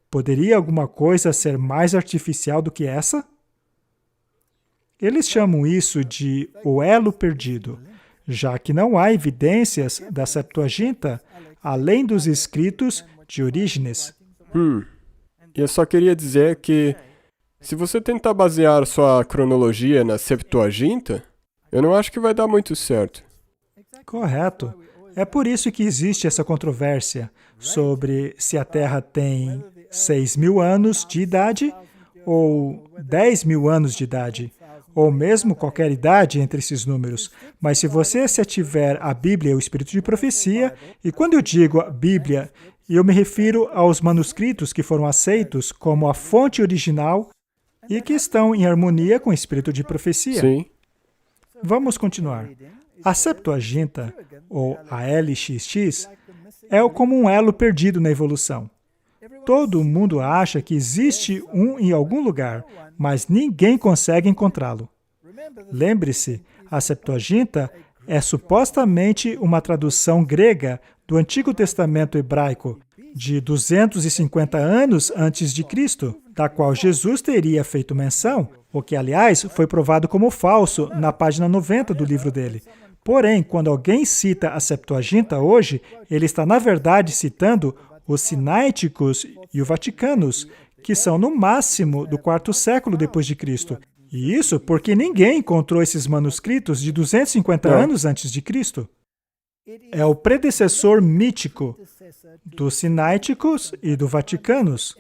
Poderia alguma coisa ser mais artificial do que essa? Eles chamam isso de o elo perdido, já que não há evidências da Septuaginta além dos escritos de Orígenes. E eu só queria dizer que, se você tentar basear sua cronologia na Septuaginta, eu não acho que vai dar muito certo. Correto. É por isso que existe essa controvérsia sobre se a Terra tem 6.000 anos de idade ou 10.000 anos de idade, ou mesmo qualquer idade entre esses números. Mas se você se ativer à Bíblia e ao Espírito de Profecia, e quando eu digo a Bíblia, eu me refiro aos manuscritos que foram aceitos como a fonte original e que estão em harmonia com o Espírito de Profecia. Sim. Vamos continuar. A Septuaginta, ou a LXX, é como um elo perdido na evolução. Todo mundo acha que existe um em algum lugar, mas ninguém consegue encontrá-lo. Lembre-se, a Septuaginta é supostamente uma tradução grega do Antigo Testamento hebraico, de 250 anos antes de Cristo, da qual Jesus teria feito menção, o que, aliás, foi provado como falso na página 90 do livro dele. Porém, quando alguém cita a Septuaginta hoje, ele está, na verdade, citando os Sinaíticos e o Vaticanos, que são no máximo do 4º século depois de Cristo. E isso porque ninguém encontrou esses manuscritos de 250 anos antes de Cristo. É o predecessor mítico dos Sinaíticos e do Vaticanos,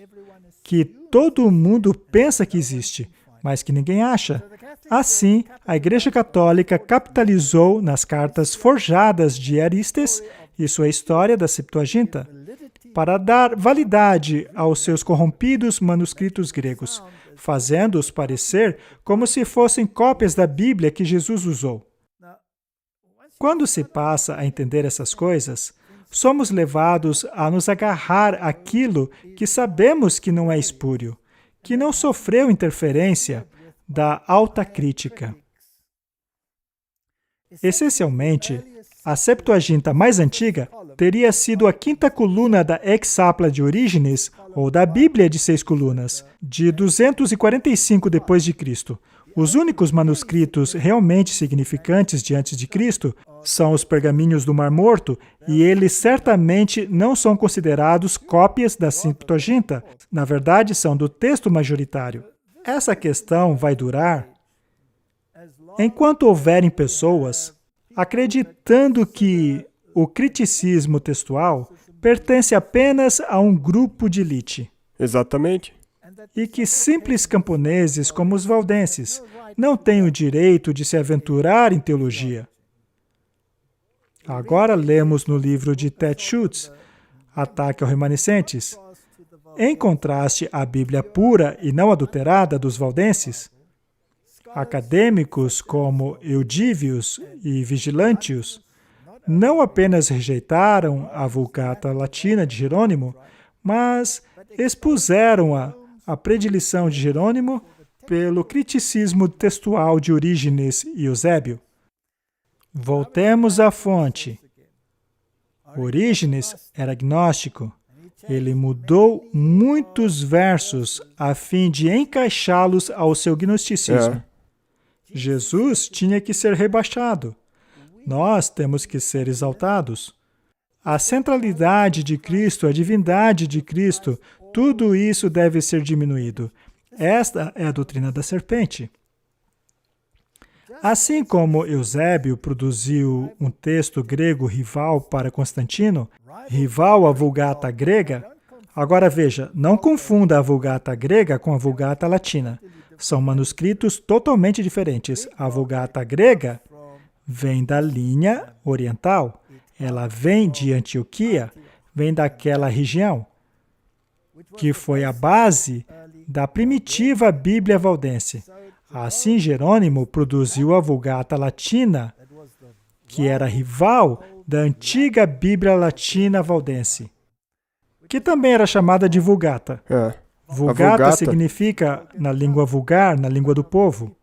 que todo mundo pensa que existe, mas que ninguém acha. Assim, a Igreja Católica capitalizou nas cartas forjadas de Aristes e sua história da Septuaginta, para dar validade aos seus corrompidos manuscritos gregos, fazendo-os parecer como se fossem cópias da Bíblia que Jesus usou. Quando se passa a entender essas coisas, somos levados a nos agarrar àquilo que sabemos que não é espúrio, que não sofreu interferência da alta crítica. Essencialmente, a Septuaginta mais antiga teria sido a quinta coluna da Hexapla de Orígenes, ou da Bíblia de 6 colunas, de 245 d.C. Os únicos manuscritos realmente significantes de antes de Cristo são os pergaminhos do Mar Morto, e eles certamente não são considerados cópias da Septuaginta. Na verdade, são do texto majoritário. Essa questão vai durar enquanto houverem pessoas acreditando que o criticismo textual pertence apenas a um grupo de elite. Exatamente. E que simples camponeses como os valdenses não têm o direito de se aventurar em teologia. Agora lemos no livro de Ted Schutz, Ataque aos Remanescentes. Em contraste à Bíblia pura e não adulterada dos valdenses, acadêmicos como Eudívios e Vigilantius não apenas rejeitaram a Vulgata Latina de Jerônimo, mas expuseram a predileção de Jerônimo pelo criticismo textual de Orígenes e Eusébio. Voltemos à fonte. Orígenes era agnóstico. Ele mudou muitos versos a fim de encaixá-los ao seu gnosticismo. Jesus tinha que ser rebaixado. Nós temos que ser exaltados. A centralidade de Cristo, a divindade de Cristo, tudo isso deve ser diminuído. Esta é a doutrina da serpente. Assim como Eusébio produziu um texto grego rival para Constantino, rival à Vulgata grega, agora veja, não confunda a Vulgata grega com a Vulgata latina. São manuscritos totalmente diferentes. A Vulgata grega vem da linha oriental. Ela vem de Antioquia, vem daquela região, que foi a base da primitiva Bíblia valdense. Assim, Jerônimo produziu a Vulgata Latina, que era rival da antiga Bíblia Latina valdense, que também era chamada de Vulgata. Vulgata significa na língua vulgar, na língua do povo.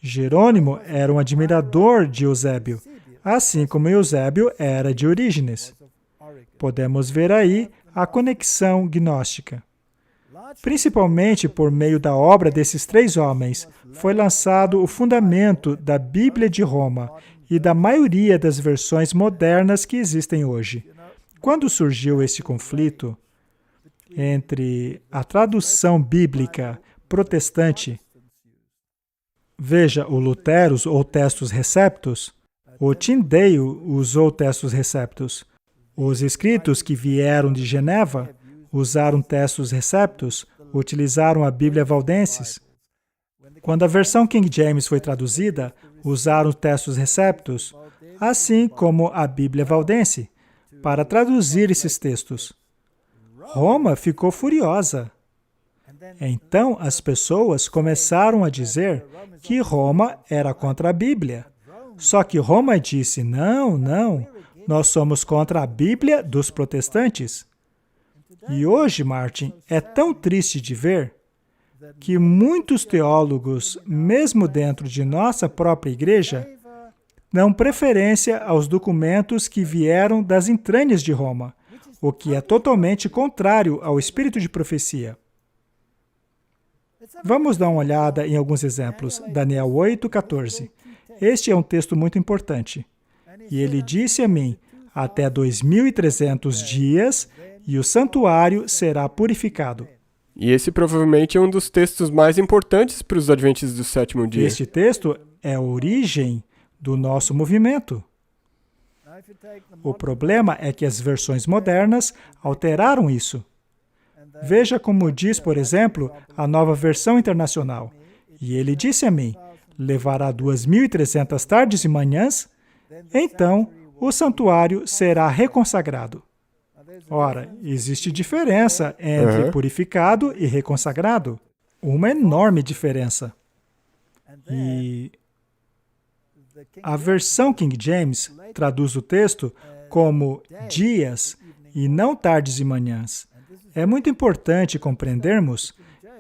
Jerônimo era um admirador de Eusébio, assim como Eusébio era de Orígenes. Podemos ver aí a conexão gnóstica. Principalmente por meio da obra desses três homens, foi lançado o fundamento da Bíblia de Roma e da maioria das versões modernas que existem hoje. Quando surgiu esse conflito entre a tradução bíblica protestante, veja o Lutero ou Textus Receptus, o Tyndale usou Textus Receptus, os escritos que vieram de Geneva usaram Textus Receptus, utilizaram a Bíblia Valdenses. Quando a versão King James foi traduzida, usaram Textus Receptus, assim como a Bíblia Valdense, para traduzir esses textos. Roma ficou furiosa. Então, as pessoas começaram a dizer que Roma era contra a Bíblia. Só que Roma disse, não, nós somos contra a Bíblia dos protestantes. E hoje, Martin, é tão triste de ver que muitos teólogos, mesmo dentro de nossa própria igreja, dão preferência aos documentos que vieram das entranhas de Roma, o que é totalmente contrário ao espírito de profecia. Vamos dar uma olhada em alguns exemplos. Daniel 8:14. Este é um texto muito importante. E ele disse a mim, até 2.300 dias, e o santuário será purificado. E esse provavelmente é um dos textos mais importantes para os adventistas do sétimo dia. Este texto é a origem do nosso movimento. O problema é que as versões modernas alteraram isso. Veja como diz, por exemplo, a nova versão internacional. E ele disse a mim, levará 2.300 tardes e manhãs, então o santuário será reconsagrado. Ora, existe diferença entre purificado e reconsagrado. Uma enorme diferença. E a versão King James traduz o texto como dias e não tardes e manhãs. É muito importante compreendermos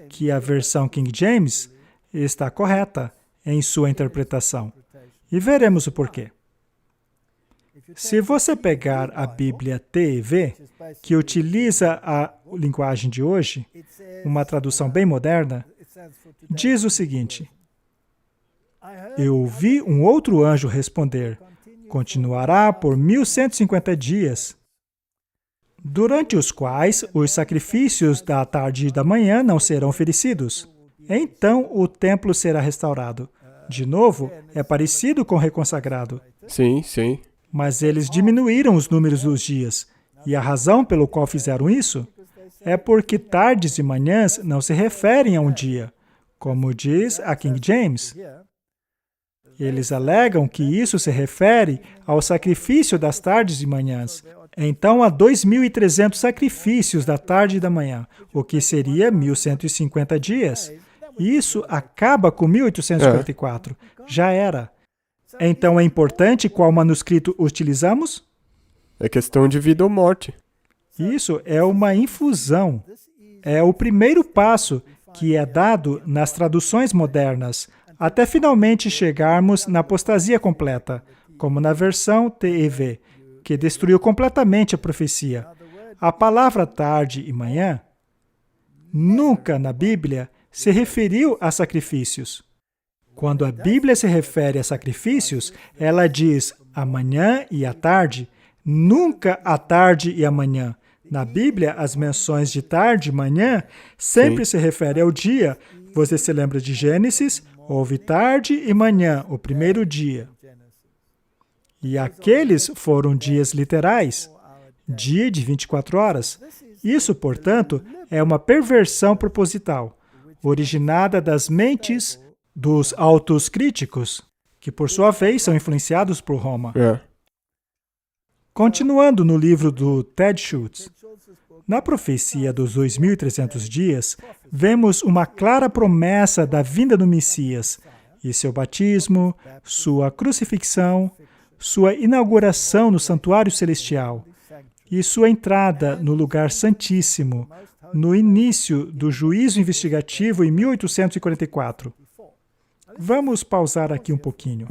que a versão King James está correta em sua interpretação. E veremos o porquê. Se você pegar a Bíblia TEV, que utiliza a linguagem de hoje, uma tradução bem moderna, diz o seguinte: eu ouvi um outro anjo responder, continuará por 1.150 dias, durante os quais os sacrifícios da tarde e da manhã não serão oferecidos. Então o templo será restaurado. De novo, é parecido com o reconsagrado. Sim. Mas eles diminuíram os números dos dias. E a razão pelo qual fizeram isso é porque tardes e manhãs não se referem a um dia, como diz a King James. Eles alegam que isso se refere ao sacrifício das tardes e manhãs. Então, há 2.300 sacrifícios da tarde e da manhã, o que seria 1.150 dias. Isso acaba com 1854. Já era. Então, é importante qual manuscrito utilizamos? É questão de vida ou morte. Isso é uma infusão. É o primeiro passo que é dado nas traduções modernas, até finalmente chegarmos na apostasia completa, como na versão TEV, que destruiu completamente a profecia. A palavra tarde e manhã nunca na Bíblia se referiu a sacrifícios. Quando a Bíblia se refere a sacrifícios, ela diz a manhã e a tarde, nunca a tarde e a manhã. Na Bíblia, as menções de tarde e manhã sempre se referem ao dia. Você se lembra de Gênesis? Houve tarde e manhã, o primeiro dia. E aqueles foram dias literais, dia de 24 horas. Isso, portanto, é uma perversão proposital. originada das mentes dos autos críticos, que por sua vez são influenciados por Roma. Continuando no livro do Ted Schultz, na profecia dos 2300 dias, vemos uma clara promessa da vinda do Messias e seu batismo, sua crucifixão, sua inauguração no santuário celestial e sua entrada no lugar santíssimo, no início do juízo investigativo em 1844. Vamos pausar aqui um pouquinho.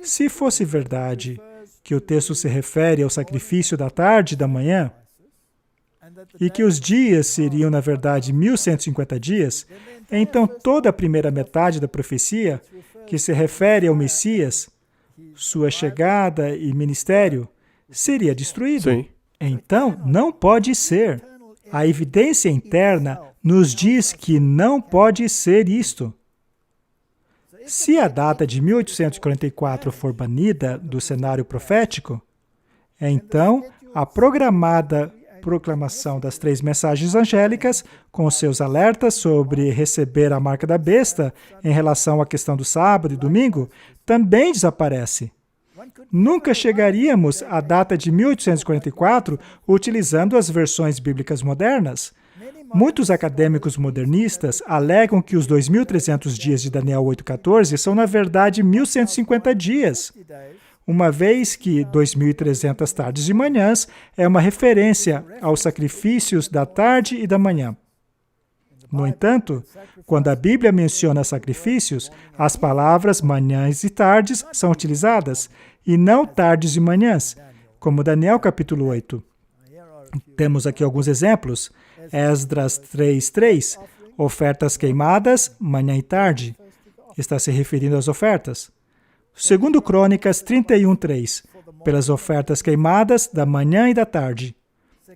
Se fosse verdade que o texto se refere ao sacrifício da tarde e da manhã, e que os dias seriam, na verdade, 1150 dias, então toda a primeira metade da profecia, que se refere ao Messias, sua chegada e ministério, seria destruído. Sim. Então, não pode ser. A evidência interna nos diz que não pode ser isto. Se a data de 1844 for banida do cenário profético, então a programada proclamação das 3 mensagens angélicas, com seus alertas sobre receber a marca da besta em relação à questão do sábado e domingo, também desaparece. Nunca chegaríamos à data de 1844 utilizando as versões bíblicas modernas. Muitos acadêmicos modernistas alegam que os 2.300 dias de Daniel 8,14 são, na verdade, 1.150 dias, uma vez que 2.300 tardes e manhãs é uma referência aos sacrifícios da tarde e da manhã. No entanto, quando a Bíblia menciona sacrifícios, as palavras manhãs e tardes são utilizadas, e não tardes e manhãs, como Daniel capítulo 8. Temos aqui alguns exemplos. Esdras 3:3, ofertas queimadas, manhã e tarde. Está se referindo às ofertas. 2 Crônicas 31:3, pelas ofertas queimadas da manhã e da tarde.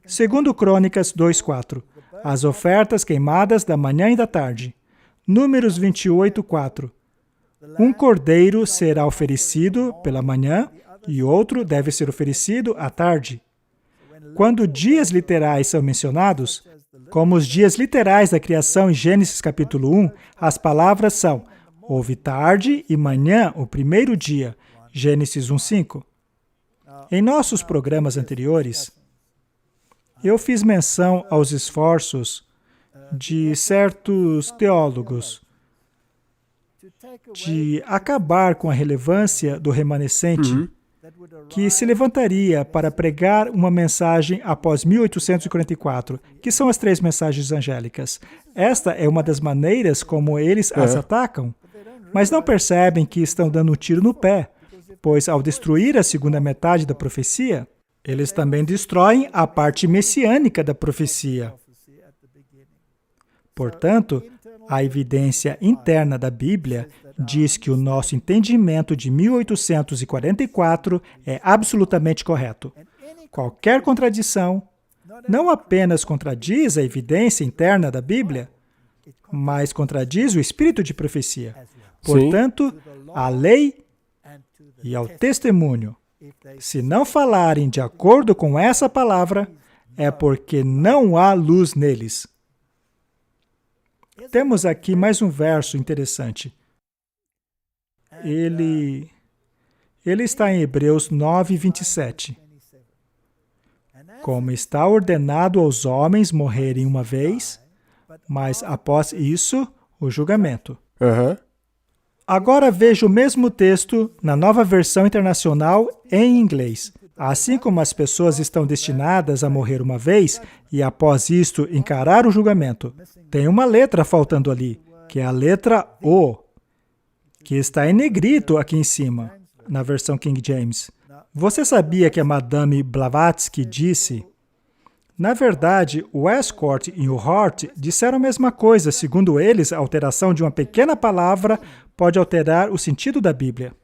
2 Crônicas 2:4, as ofertas queimadas da manhã e da tarde. Números 28:4, um cordeiro será oferecido pela manhã e outro deve ser oferecido à tarde. Quando dias literais são mencionados, como os dias literais da criação em Gênesis capítulo 1, as palavras são: houve tarde e manhã o primeiro dia, Gênesis 1:5. Em nossos programas anteriores, eu fiz menção aos esforços de certos teólogos de acabar com a relevância do remanescente, que se levantaria para pregar uma mensagem após 1844, que são as 3 mensagens angélicas. Esta é uma das maneiras como eles as atacam, mas não percebem que estão dando um tiro no pé, pois ao destruir a segunda metade da profecia, eles também destroem a parte messiânica da profecia. Portanto, a evidência interna da Bíblia diz que o nosso entendimento de 1844 é absolutamente correto. Qualquer contradição não apenas contradiz a evidência interna da Bíblia, mas contradiz o espírito de profecia. Portanto, à lei e ao testemunho, se não falarem de acordo com essa palavra, é porque não há luz neles. Temos aqui mais um verso interessante. Ele está em Hebreus 9:27. Como está ordenado aos homens morrerem uma vez, mas após isso, o julgamento. Agora veja o mesmo texto na Nova Versão Internacional em inglês. Assim como as pessoas estão destinadas a morrer uma vez e após isto encarar o julgamento, tem uma letra faltando ali, que é a letra O, que está em negrito aqui em cima, na versão King James. Você sabia que a Madame Blavatsky disse: na verdade, o Estcourt e o Hort disseram a mesma coisa. Segundo eles, a alteração de uma pequena palavra pode alterar o sentido da Bíblia.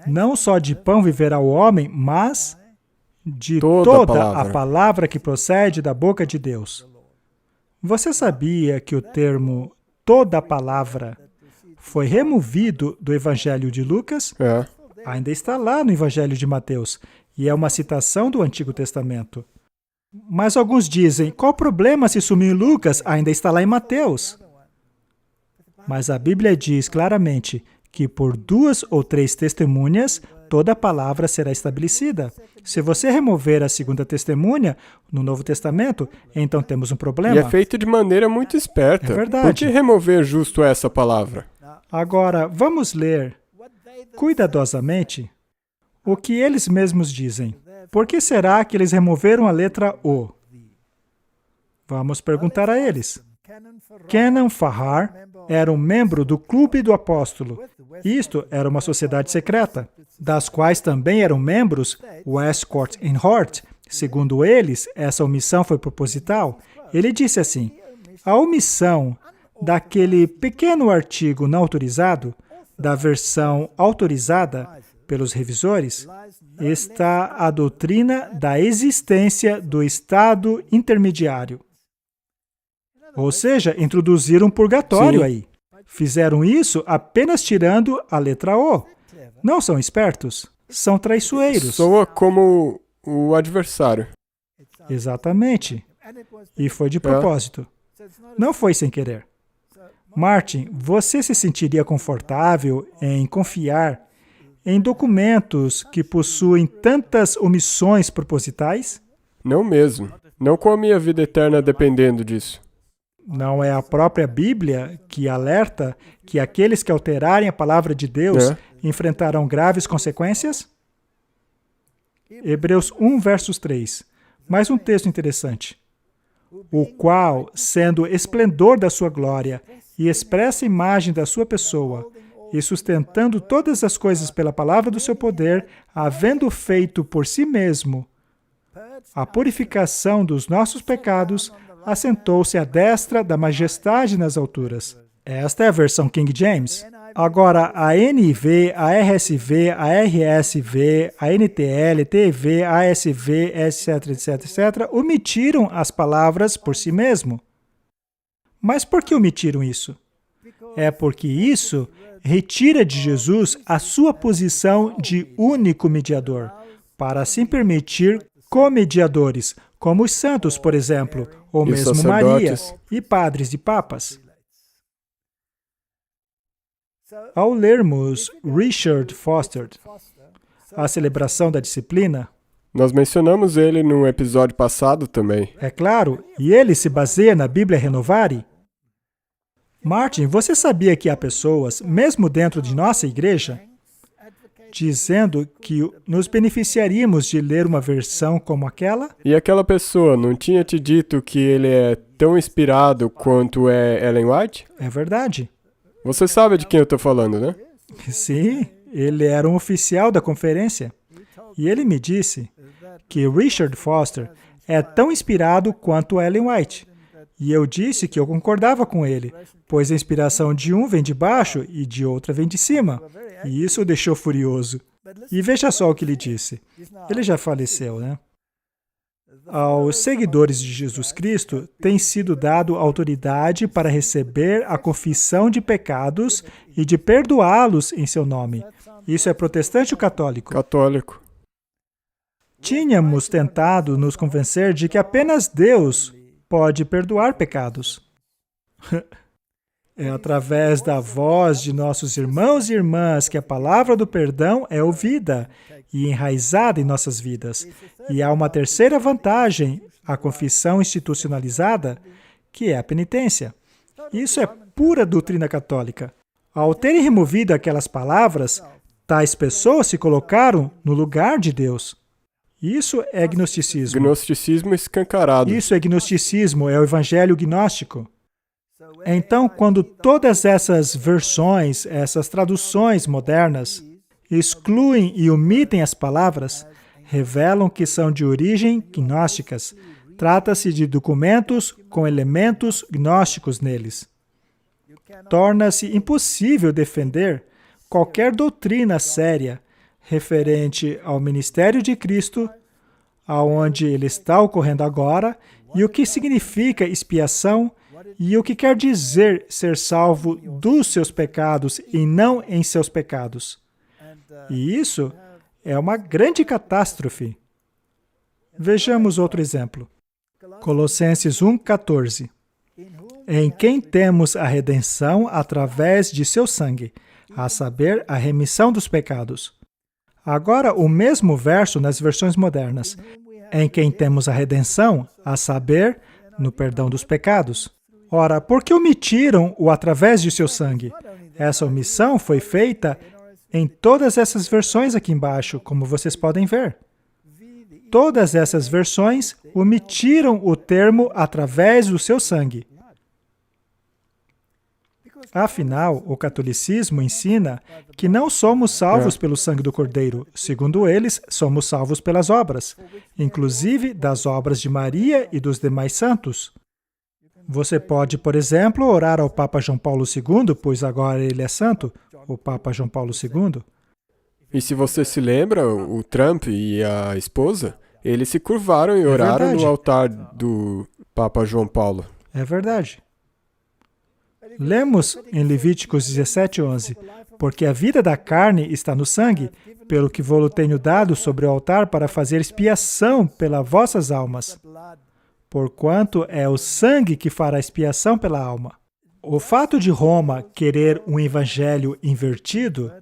Não só de pão viverá o homem, mas de toda a palavra que procede da boca de Deus. Você sabia que o termo toda a palavra foi removido do Evangelho de Lucas? Ainda está lá no Evangelho de Mateus, e é uma citação do Antigo Testamento. Mas alguns dizem, qual o problema se sumiu em Lucas? Ainda está lá em Mateus. Mas a Bíblia diz claramente que por 2 ou 3 testemunhas, toda a palavra será estabelecida. Se você remover a segunda testemunha no Novo Testamento, então temos um problema. E é feito de maneira muito esperta. É verdade. Por que remover justo essa palavra? Agora, vamos ler cuidadosamente o que eles mesmos dizem. Por que será que eles removeram a letra O? Vamos perguntar a eles. Kenan Farrar era um membro do Clube do Apóstolo. Isto era uma sociedade secreta, das quais também eram membros Westcott e Hort. Segundo eles, essa omissão foi proposital. Ele disse assim, a omissão daquele pequeno artigo não autorizado, da versão autorizada pelos revisores, está a doutrina da existência do estado intermediário. Ou seja, introduziram um purgatório Sim. aí. Fizeram isso apenas tirando a letra O. Não são espertos, são traiçoeiros. Soa como o adversário. Exatamente. E foi de propósito. Não foi sem querer. Martin, você se sentiria confortável em confiar em documentos que possuem tantas omissões propositais? Não mesmo. Não com a minha vida eterna dependendo disso. Não é a própria Bíblia que alerta que aqueles que alterarem a palavra de Deus enfrentarão graves consequências? Hebreus 1, versos 3. Mais um texto interessante. O qual, sendo esplendor da sua glória e expressa imagem da sua pessoa, e sustentando todas as coisas pela palavra do seu poder, havendo feito por si mesmo a purificação dos nossos pecados, assentou-se à destra da majestade nas alturas. Esta é a versão King James. Agora, a NIV, a RSV, a RSV, a NTL, TV, ASV, etc, etc, etc, omitiram as palavras por si mesmo. Mas por que omitiram isso? É porque isso retira de Jesus a sua posição de único mediador, para assim permitir comediadores, como os santos, por exemplo, ou E os mesmo Maria, sacerdotes. e padres e papas. Ao lermos Richard Foster, A Celebração da Disciplina, Nós mencionamos ele no episódio passado também. é claro, e ele se baseia na Bíblia Renovare. Martin, você sabia que há pessoas, mesmo dentro de nossa igreja, dizendo que nos beneficiaríamos de ler uma versão como aquela? E aquela pessoa não tinha te dito que ele é tão inspirado quanto é Ellen White? É verdade. Você sabe de quem eu estou falando, né? Sim, ele era um oficial da conferência. E ele me disse que Richard Foster é tão inspirado quanto Ellen White. E eu disse que eu concordava com ele, pois a inspiração de um vem de baixo e de outra vem de cima. E isso o deixou furioso. E veja só o que ele disse. Ele já faleceu, né? Aos seguidores de Jesus Cristo tem sido dado autoridade para receber a confissão de pecados e de perdoá-los em seu nome. Isso é protestante ou católico? Católico. Tínhamos tentado nos convencer de que apenas Deus pode perdoar pecados. É através da voz de nossos irmãos e irmãs que a palavra do perdão é ouvida e enraizada em nossas vidas. E há uma terceira vantagem, a confissão institucionalizada, que é a penitência. Isso é pura doutrina católica. Ao terem removido aquelas palavras, tais pessoas se colocaram no lugar de Deus. Isso é gnosticismo. Gnosticismo escancarado. Isso é gnosticismo, é o evangelho gnóstico. Então, quando todas essas versões, essas traduções modernas, excluem e omitem as palavras, revelam que são de origem gnósticas. Trata-se de documentos com elementos gnósticos neles. Torna-se impossível defender qualquer doutrina séria referente ao ministério de Cristo, aonde ele está ocorrendo agora, e o que significa expiação, e o que quer dizer ser salvo dos seus pecados e não em seus pecados. E isso é uma grande catástrofe. Vejamos outro exemplo. Colossenses 1,14. Em quem temos a redenção através de seu sangue, a saber, a remissão dos pecados. Agora, o mesmo verso nas versões modernas. Em quem temos a redenção, a saber, no perdão dos pecados. Ora, por que omitiram o através de seu sangue? Essa omissão foi feita em todas essas versões aqui embaixo, como vocês podem ver. Todas essas versões omitiram o termo através do seu sangue. Afinal, o catolicismo ensina que não somos salvos pelo sangue do Cordeiro. Segundo eles, somos salvos pelas obras, inclusive das obras de Maria e dos demais santos. Você pode, por exemplo, orar ao Papa João Paulo II, pois agora ele é santo, o Papa João Paulo II. E se você se lembra, o Trump e a esposa, eles se curvaram e oraram no altar do Papa João Paulo. É verdade. Lemos em Levíticos 17:11, porque a vida da carne está no sangue, pelo que vou-lo tenho dado sobre o altar para fazer expiação pelas vossas almas. Porquanto é o sangue que fará expiação pela alma. O fato de Roma querer um evangelho invertido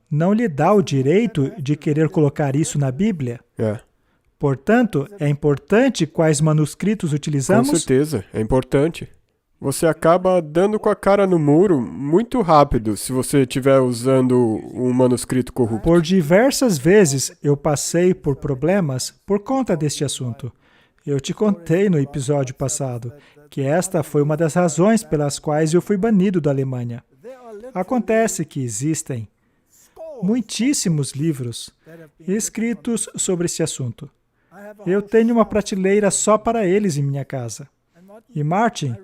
não lhe dá o direito de querer colocar isso na Bíblia. Portanto, é importante quais manuscritos utilizamos? Com certeza, é importante. Você acaba dando com a cara no muro muito rápido se você estiver usando um manuscrito corrupto. Por diversas vezes eu passei por problemas por conta deste assunto. Eu te contei no episódio passado que esta foi uma das razões pelas quais eu fui banido da Alemanha. Acontece que existem muitíssimos livros escritos sobre esse assunto. Eu tenho uma prateleira só para eles em minha casa. E Martin,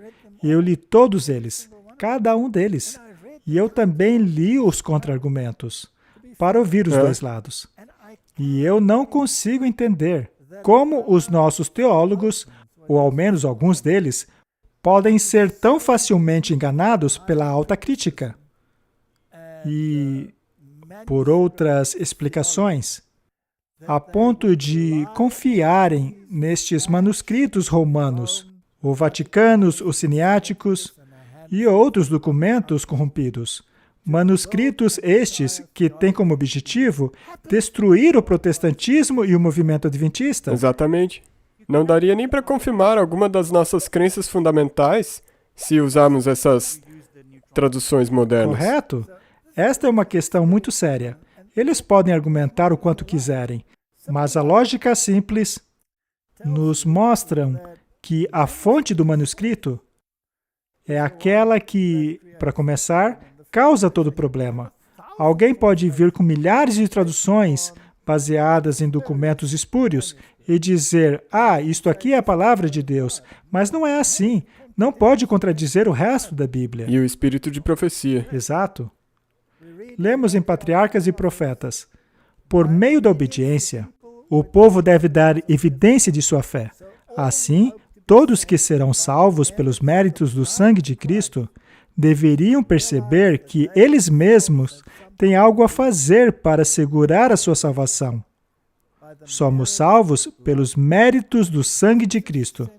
eu li todos eles, cada um deles. E eu também li os contra-argumentos, para ouvir os dois lados. E eu não consigo entender como os nossos teólogos, ou ao menos alguns deles, podem ser tão facilmente enganados pela alta crítica e por outras explicações, a ponto de confiarem nestes manuscritos romanos, ou vaticanos, os siniáticos e outros documentos corrompidos. Manuscritos estes que têm como objetivo destruir o protestantismo e o movimento adventista. Exatamente. Não daria nem para confirmar alguma das nossas crenças fundamentais se usarmos essas traduções modernas. Correto? Esta é uma questão muito séria. Eles podem argumentar o quanto quiserem, mas a lógica simples nos mostra que a fonte do manuscrito é aquela que, para começar, causa todo o problema. Alguém pode vir com milhares de traduções baseadas em documentos espúrios e dizer, isto aqui é a palavra de Deus, mas não é assim. Não pode contradizer o resto da Bíblia. E o espírito de profecia. Exato. Lemos em Patriarcas e Profetas. Por meio da obediência, o povo deve dar evidência de sua fé. Assim, todos que serão salvos pelos méritos do sangue de Cristo deveriam perceber que eles mesmos têm algo a fazer para assegurar a sua salvação. Somos salvos pelos méritos do sangue de Cristo.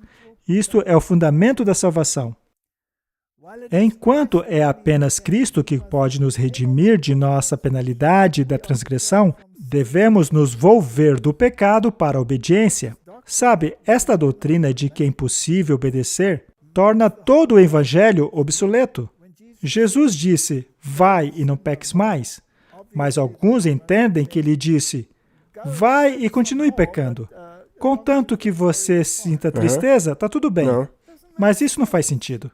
Isto é o fundamento da salvação. Enquanto é apenas Cristo que pode nos redimir de nossa penalidade da transgressão, devemos nos volver do pecado para a obediência. Sabe, esta doutrina de que é impossível obedecer torna todo o evangelho obsoleto. Jesus disse, vai e não peques mais. Mas alguns entendem que ele disse, vai e continue pecando. Contanto que você sinta tristeza, está tudo bem. Não. Mas isso não faz sentido.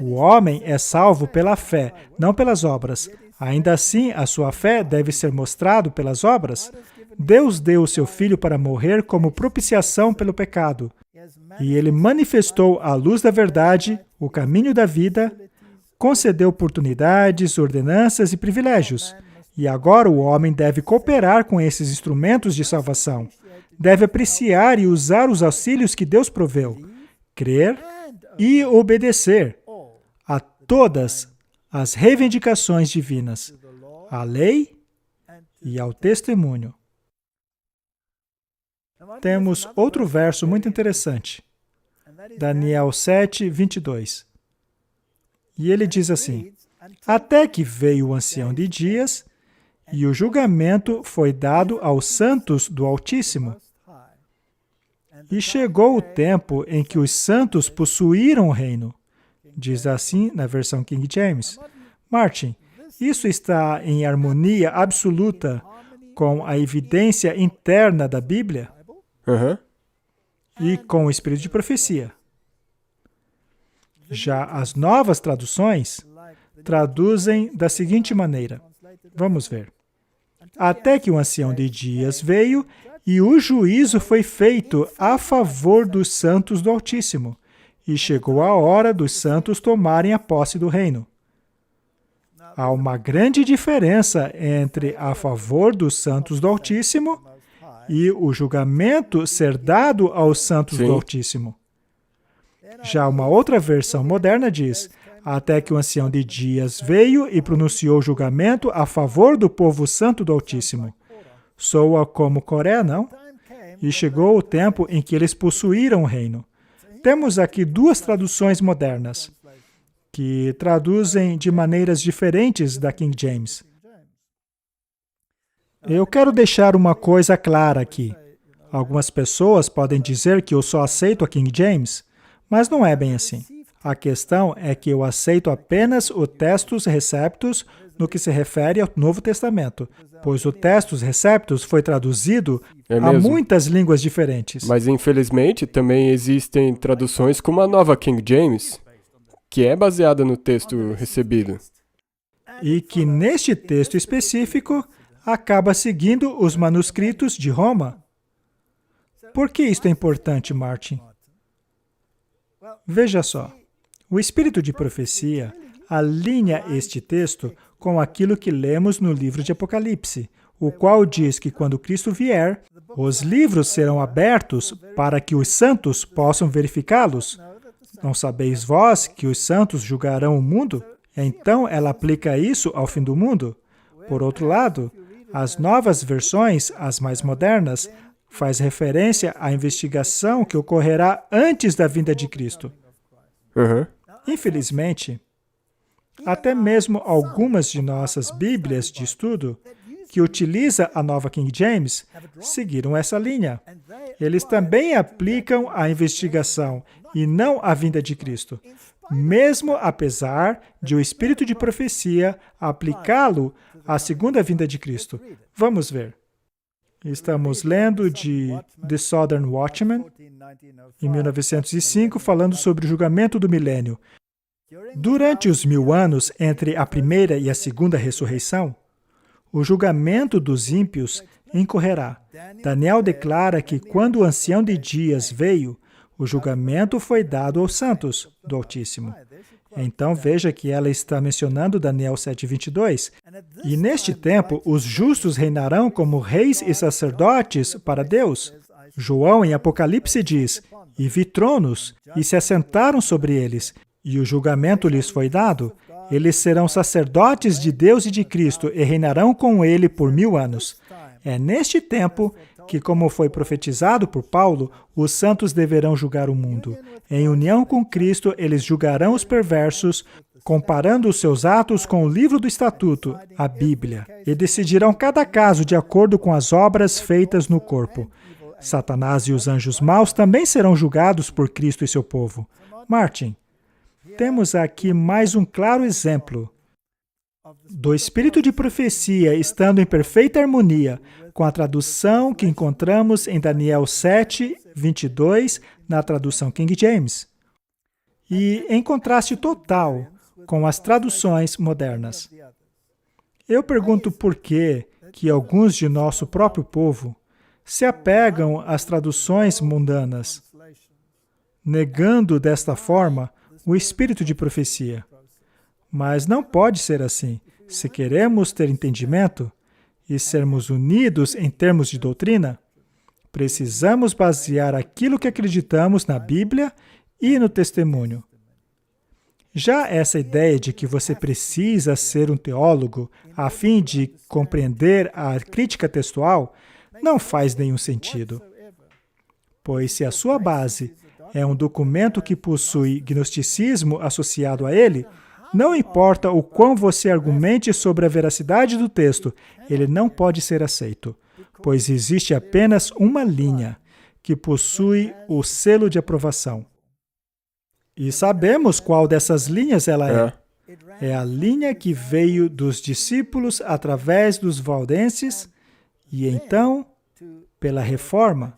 O homem é salvo pela fé, não pelas obras. Ainda assim, a sua fé deve ser mostrada pelas obras. Deus deu o seu Filho para morrer como propiciação pelo pecado. E ele manifestou a luz da verdade, o caminho da vida, concedeu oportunidades, ordenanças e privilégios. E agora o homem deve cooperar com esses instrumentos de salvação. Deve apreciar e usar os auxílios que Deus proveu, crer e obedecer a todas as reivindicações divinas, à lei e ao testemunho. temos outro verso muito interessante. Daniel 7, 22. E ele diz assim: até que veio o ancião de dias, e o julgamento foi dado aos santos do Altíssimo. E chegou o tempo em que os santos possuíram o reino. Diz assim na versão King James. Martin, isso está em harmonia absoluta com a evidência interna da Bíblia e com o espírito de profecia. Já as novas traduções traduzem da seguinte maneira. Vamos ver. Até que o ancião de dias veio e o juízo foi feito a favor dos santos do Altíssimo, e chegou a hora dos santos tomarem a posse do reino. Há uma grande diferença entre a favor dos santos do Altíssimo e o julgamento ser dado aos santos do Altíssimo. Já uma outra versão moderna diz: até que o ancião de dias veio e pronunciou julgamento a favor do povo santo do Altíssimo. Soa como Coré, não? E chegou o tempo em que eles possuíram o reino. Temos aqui duas traduções modernas, que traduzem de maneiras diferentes da King James. Eu quero deixar uma coisa clara aqui. Algumas pessoas podem dizer que eu só aceito a King James, mas não é bem assim. A questão é que eu aceito apenas o Textus Receptus no que se refere ao Novo Testamento, pois o Textus Receptus foi traduzido a muitas línguas diferentes. Mas, infelizmente, também existem traduções como a nova King James, que é baseada no texto recebido. E que, neste texto específico, acaba seguindo os manuscritos de Roma. Por que isto é importante, Martin? Veja só. O espírito de profecia alinha este texto com aquilo que lemos no livro de Apocalipse, o qual diz que quando Cristo vier, os livros serão abertos para que os santos possam verificá-los. Não sabeis vós que os santos julgarão o mundo? Então ela aplica isso ao fim do mundo. Por outro lado, as novas versões, as mais modernas, faz referência à investigação que ocorrerá antes da vinda de Cristo. Infelizmente, até mesmo algumas de nossas Bíblias de estudo, que utiliza a nova King James, seguiram essa linha. Eles também aplicam a investigação e não a vinda de Cristo, mesmo apesar de o espírito de profecia aplicá-lo à segunda vinda de Cristo. Vamos ver. Estamos lendo de The Southern Watchman, em 1905, falando sobre o julgamento do milênio. Durante os 1000 anos entre a primeira e a segunda ressurreição, o julgamento dos ímpios incorrerá. Daniel declara que quando o ancião de dias veio, o julgamento foi dado aos santos do Altíssimo. Então veja que ela está mencionando Daniel 7:22. E neste tempo, os justos reinarão como reis e sacerdotes para Deus. João, em Apocalipse, diz: e vi tronos, e se assentaram sobre eles, e o julgamento lhes foi dado. Eles serão sacerdotes de Deus e de Cristo, e reinarão com ele por 1000 anos. É neste tempo que, como foi profetizado por Paulo, os santos deverão julgar o mundo. Em união com Cristo, eles julgarão os perversos, comparando os seus atos com o livro do Estatuto, a Bíblia, e decidirão cada caso de acordo com as obras feitas no corpo. Satanás e os anjos maus também serão julgados por Cristo e seu povo. Martin, temos aqui mais um claro exemplo do espírito de profecia estando em perfeita harmonia com a tradução que encontramos em Daniel 7:22, na tradução King James, e em contraste total com as traduções modernas. Eu pergunto por que alguns de nosso próprio povo se apegam às traduções mundanas, negando desta forma o espírito de profecia. Mas não pode ser assim. Se queremos ter entendimento e sermos unidos em termos de doutrina, precisamos basear aquilo que acreditamos na Bíblia e no testemunho. Já essa ideia de que você precisa ser um teólogo a fim de compreender a crítica textual não faz nenhum sentido. Pois se a sua base é um documento que possui gnosticismo associado a ele, não importa o quão você argumente sobre a veracidade do texto, ele não pode ser aceito, pois existe apenas uma linha que possui o selo de aprovação. E sabemos qual dessas linhas ela é. É a linha que veio dos discípulos através dos valdenses e então, pela Reforma.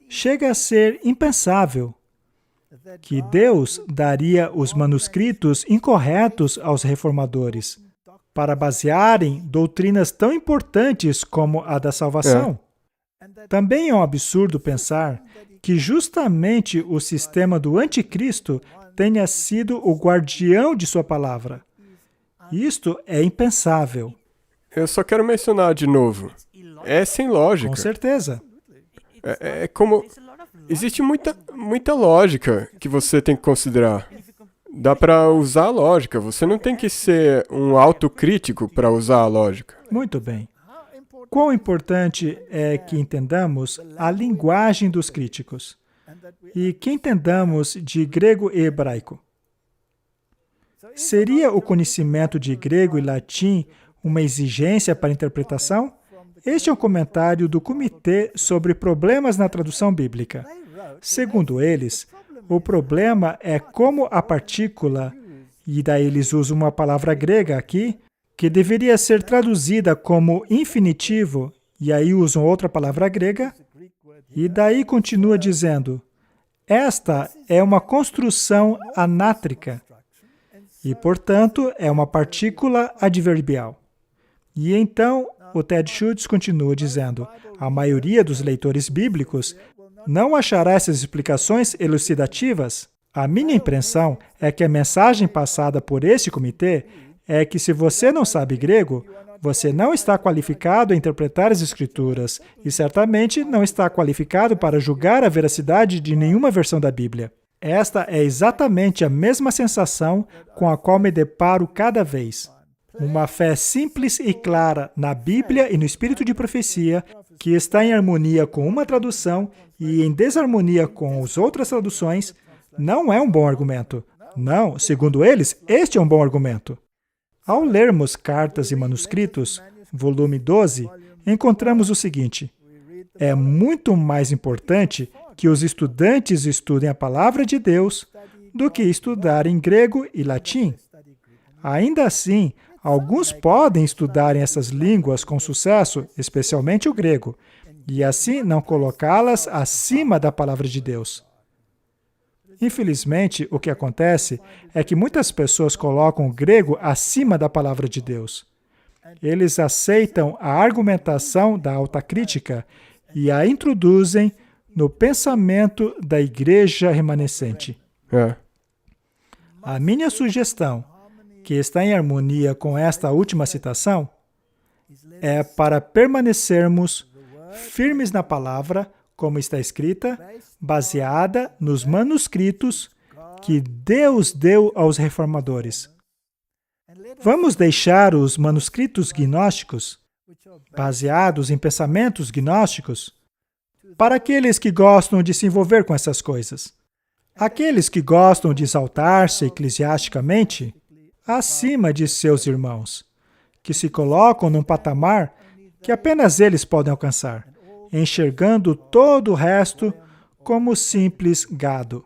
Chega a ser impensável que Deus daria os manuscritos incorretos aos reformadores para basearem doutrinas tão importantes como a da salvação. Também é um absurdo pensar que justamente o sistema do anticristo tenha sido o guardião de sua palavra. Isto é impensável. Eu só quero mencionar de novo. É sem lógica. Com certeza. É como... Existe muita lógica que você tem que considerar. Dá para usar a lógica. Você não tem que ser um autocrítico para usar a lógica. Muito bem. Quão importante é que entendamos a linguagem dos críticos e que entendamos de grego e hebraico. Seria o conhecimento de grego e latim uma exigência para a interpretação? Este é um comentário do Comitê sobre Problemas na Tradução Bíblica. Segundo eles, o problema é como a partícula, e daí eles usam uma palavra grega aqui, que deveria ser traduzida como infinitivo, e aí usam outra palavra grega, e daí continua dizendo, esta é uma construção anátrica, e, portanto, é uma partícula adverbial. E então, o Ted Schultz continua dizendo, a maioria dos leitores bíblicos não achará essas explicações elucidativas. A minha impressão é que a mensagem passada por este comitê é que se você não sabe grego, você não está qualificado a interpretar as Escrituras e certamente não está qualificado para julgar a veracidade de nenhuma versão da Bíblia. Esta é exatamente a mesma sensação com a qual me deparo cada vez. Uma fé simples e clara na Bíblia e no espírito de profecia, que está em harmonia com uma tradução e em desarmonia com as outras traduções, não é um bom argumento. Não, segundo eles, este é um bom argumento. Ao lermos Cartas e Manuscritos, volume 12, encontramos o seguinte: é muito mais importante que os estudantes estudem a palavra de Deus do que estudarem grego e latim. Ainda assim, alguns podem estudar essas línguas com sucesso, especialmente o grego, e assim não colocá-las acima da palavra de Deus. Infelizmente, o que acontece é que muitas pessoas colocam o grego acima da palavra de Deus. Eles aceitam a argumentação da autocrítica e a introduzem no pensamento da igreja remanescente. A minha sugestão, que está em harmonia com esta última citação, é para permanecermos firmes na palavra, como está escrita, baseada nos manuscritos que Deus deu aos reformadores. Vamos deixar os manuscritos gnósticos, baseados em pensamentos gnósticos, para aqueles que gostam de se envolver com essas coisas. Aqueles que gostam de exaltar-se eclesiasticamente acima de seus irmãos, que se colocam num patamar que apenas eles podem alcançar, enxergando todo o resto como simples gado.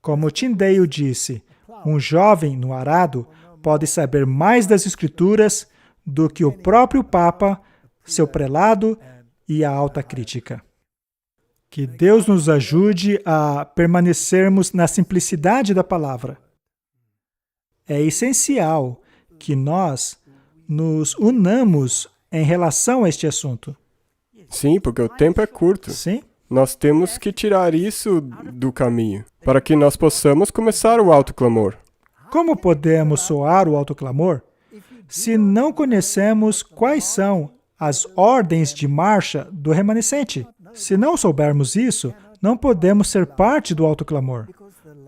Como Tyndale disse, um jovem no arado pode saber mais das Escrituras do que o próprio Papa, seu prelado e a alta crítica. Que Deus nos ajude a permanecermos na simplicidade da palavra. É essencial que nós nos unamos em relação a este assunto. Sim, porque o tempo é curto. Sim? Nós temos que tirar isso do caminho, para que nós possamos começar o autoclamor. Como podemos soar o autoclamor se não conhecemos quais são as ordens de marcha do remanescente? Se não soubermos isso, não podemos ser parte do autoclamor,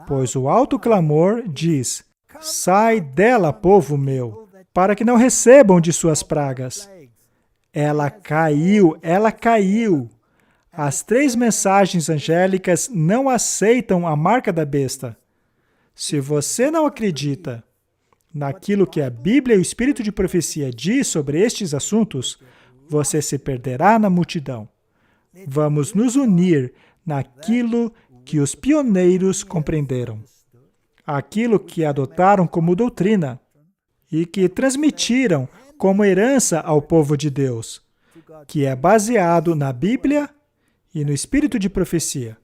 pois o autoclamor diz, sai dela, povo meu, para que não recebam de suas pragas. Ela caiu, As 3 mensagens angélicas não aceitam a marca da besta. Se você não acredita naquilo que a Bíblia e o Espírito de Profecia diz sobre estes assuntos, você se perderá na multidão. Vamos nos unir naquilo que os pioneiros compreenderam, aquilo que adotaram como doutrina e que transmitiram como herança ao povo de Deus, que é baseado na Bíblia e no Espírito de Profecia.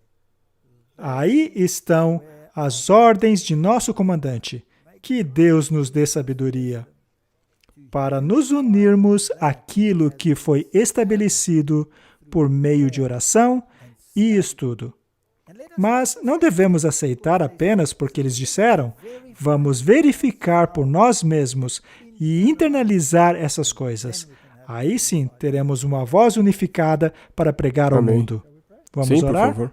Aí estão as ordens de nosso comandante. Que Deus nos dê sabedoria para nos unirmos àquilo que foi estabelecido por meio de oração e estudo. Mas não devemos aceitar apenas porque eles disseram. Vamos verificar por nós mesmos e internalizar essas coisas. Aí sim, teremos uma voz unificada para pregar ao mundo. Vamos orar? Por favor.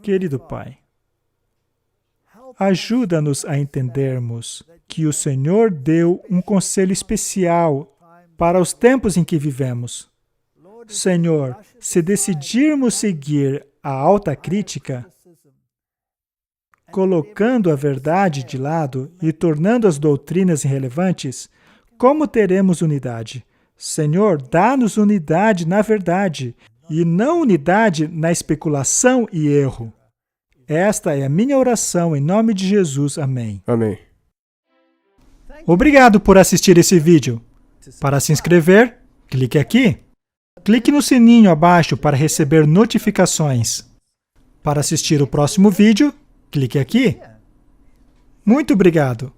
Querido Pai, ajuda-nos a entendermos que o Senhor deu um conselho especial para os tempos em que vivemos. Senhor, se decidirmos seguir a alta crítica, colocando a verdade de lado e tornando as doutrinas irrelevantes, como teremos unidade? Senhor, dá-nos unidade na verdade e não unidade na especulação e erro. Esta é a minha oração em nome de Jesus. Amém. Amém. Obrigado por assistir esse vídeo. Para se inscrever, clique aqui. Clique no sininho abaixo para receber notificações. Para assistir o próximo vídeo, clique aqui. Muito obrigado.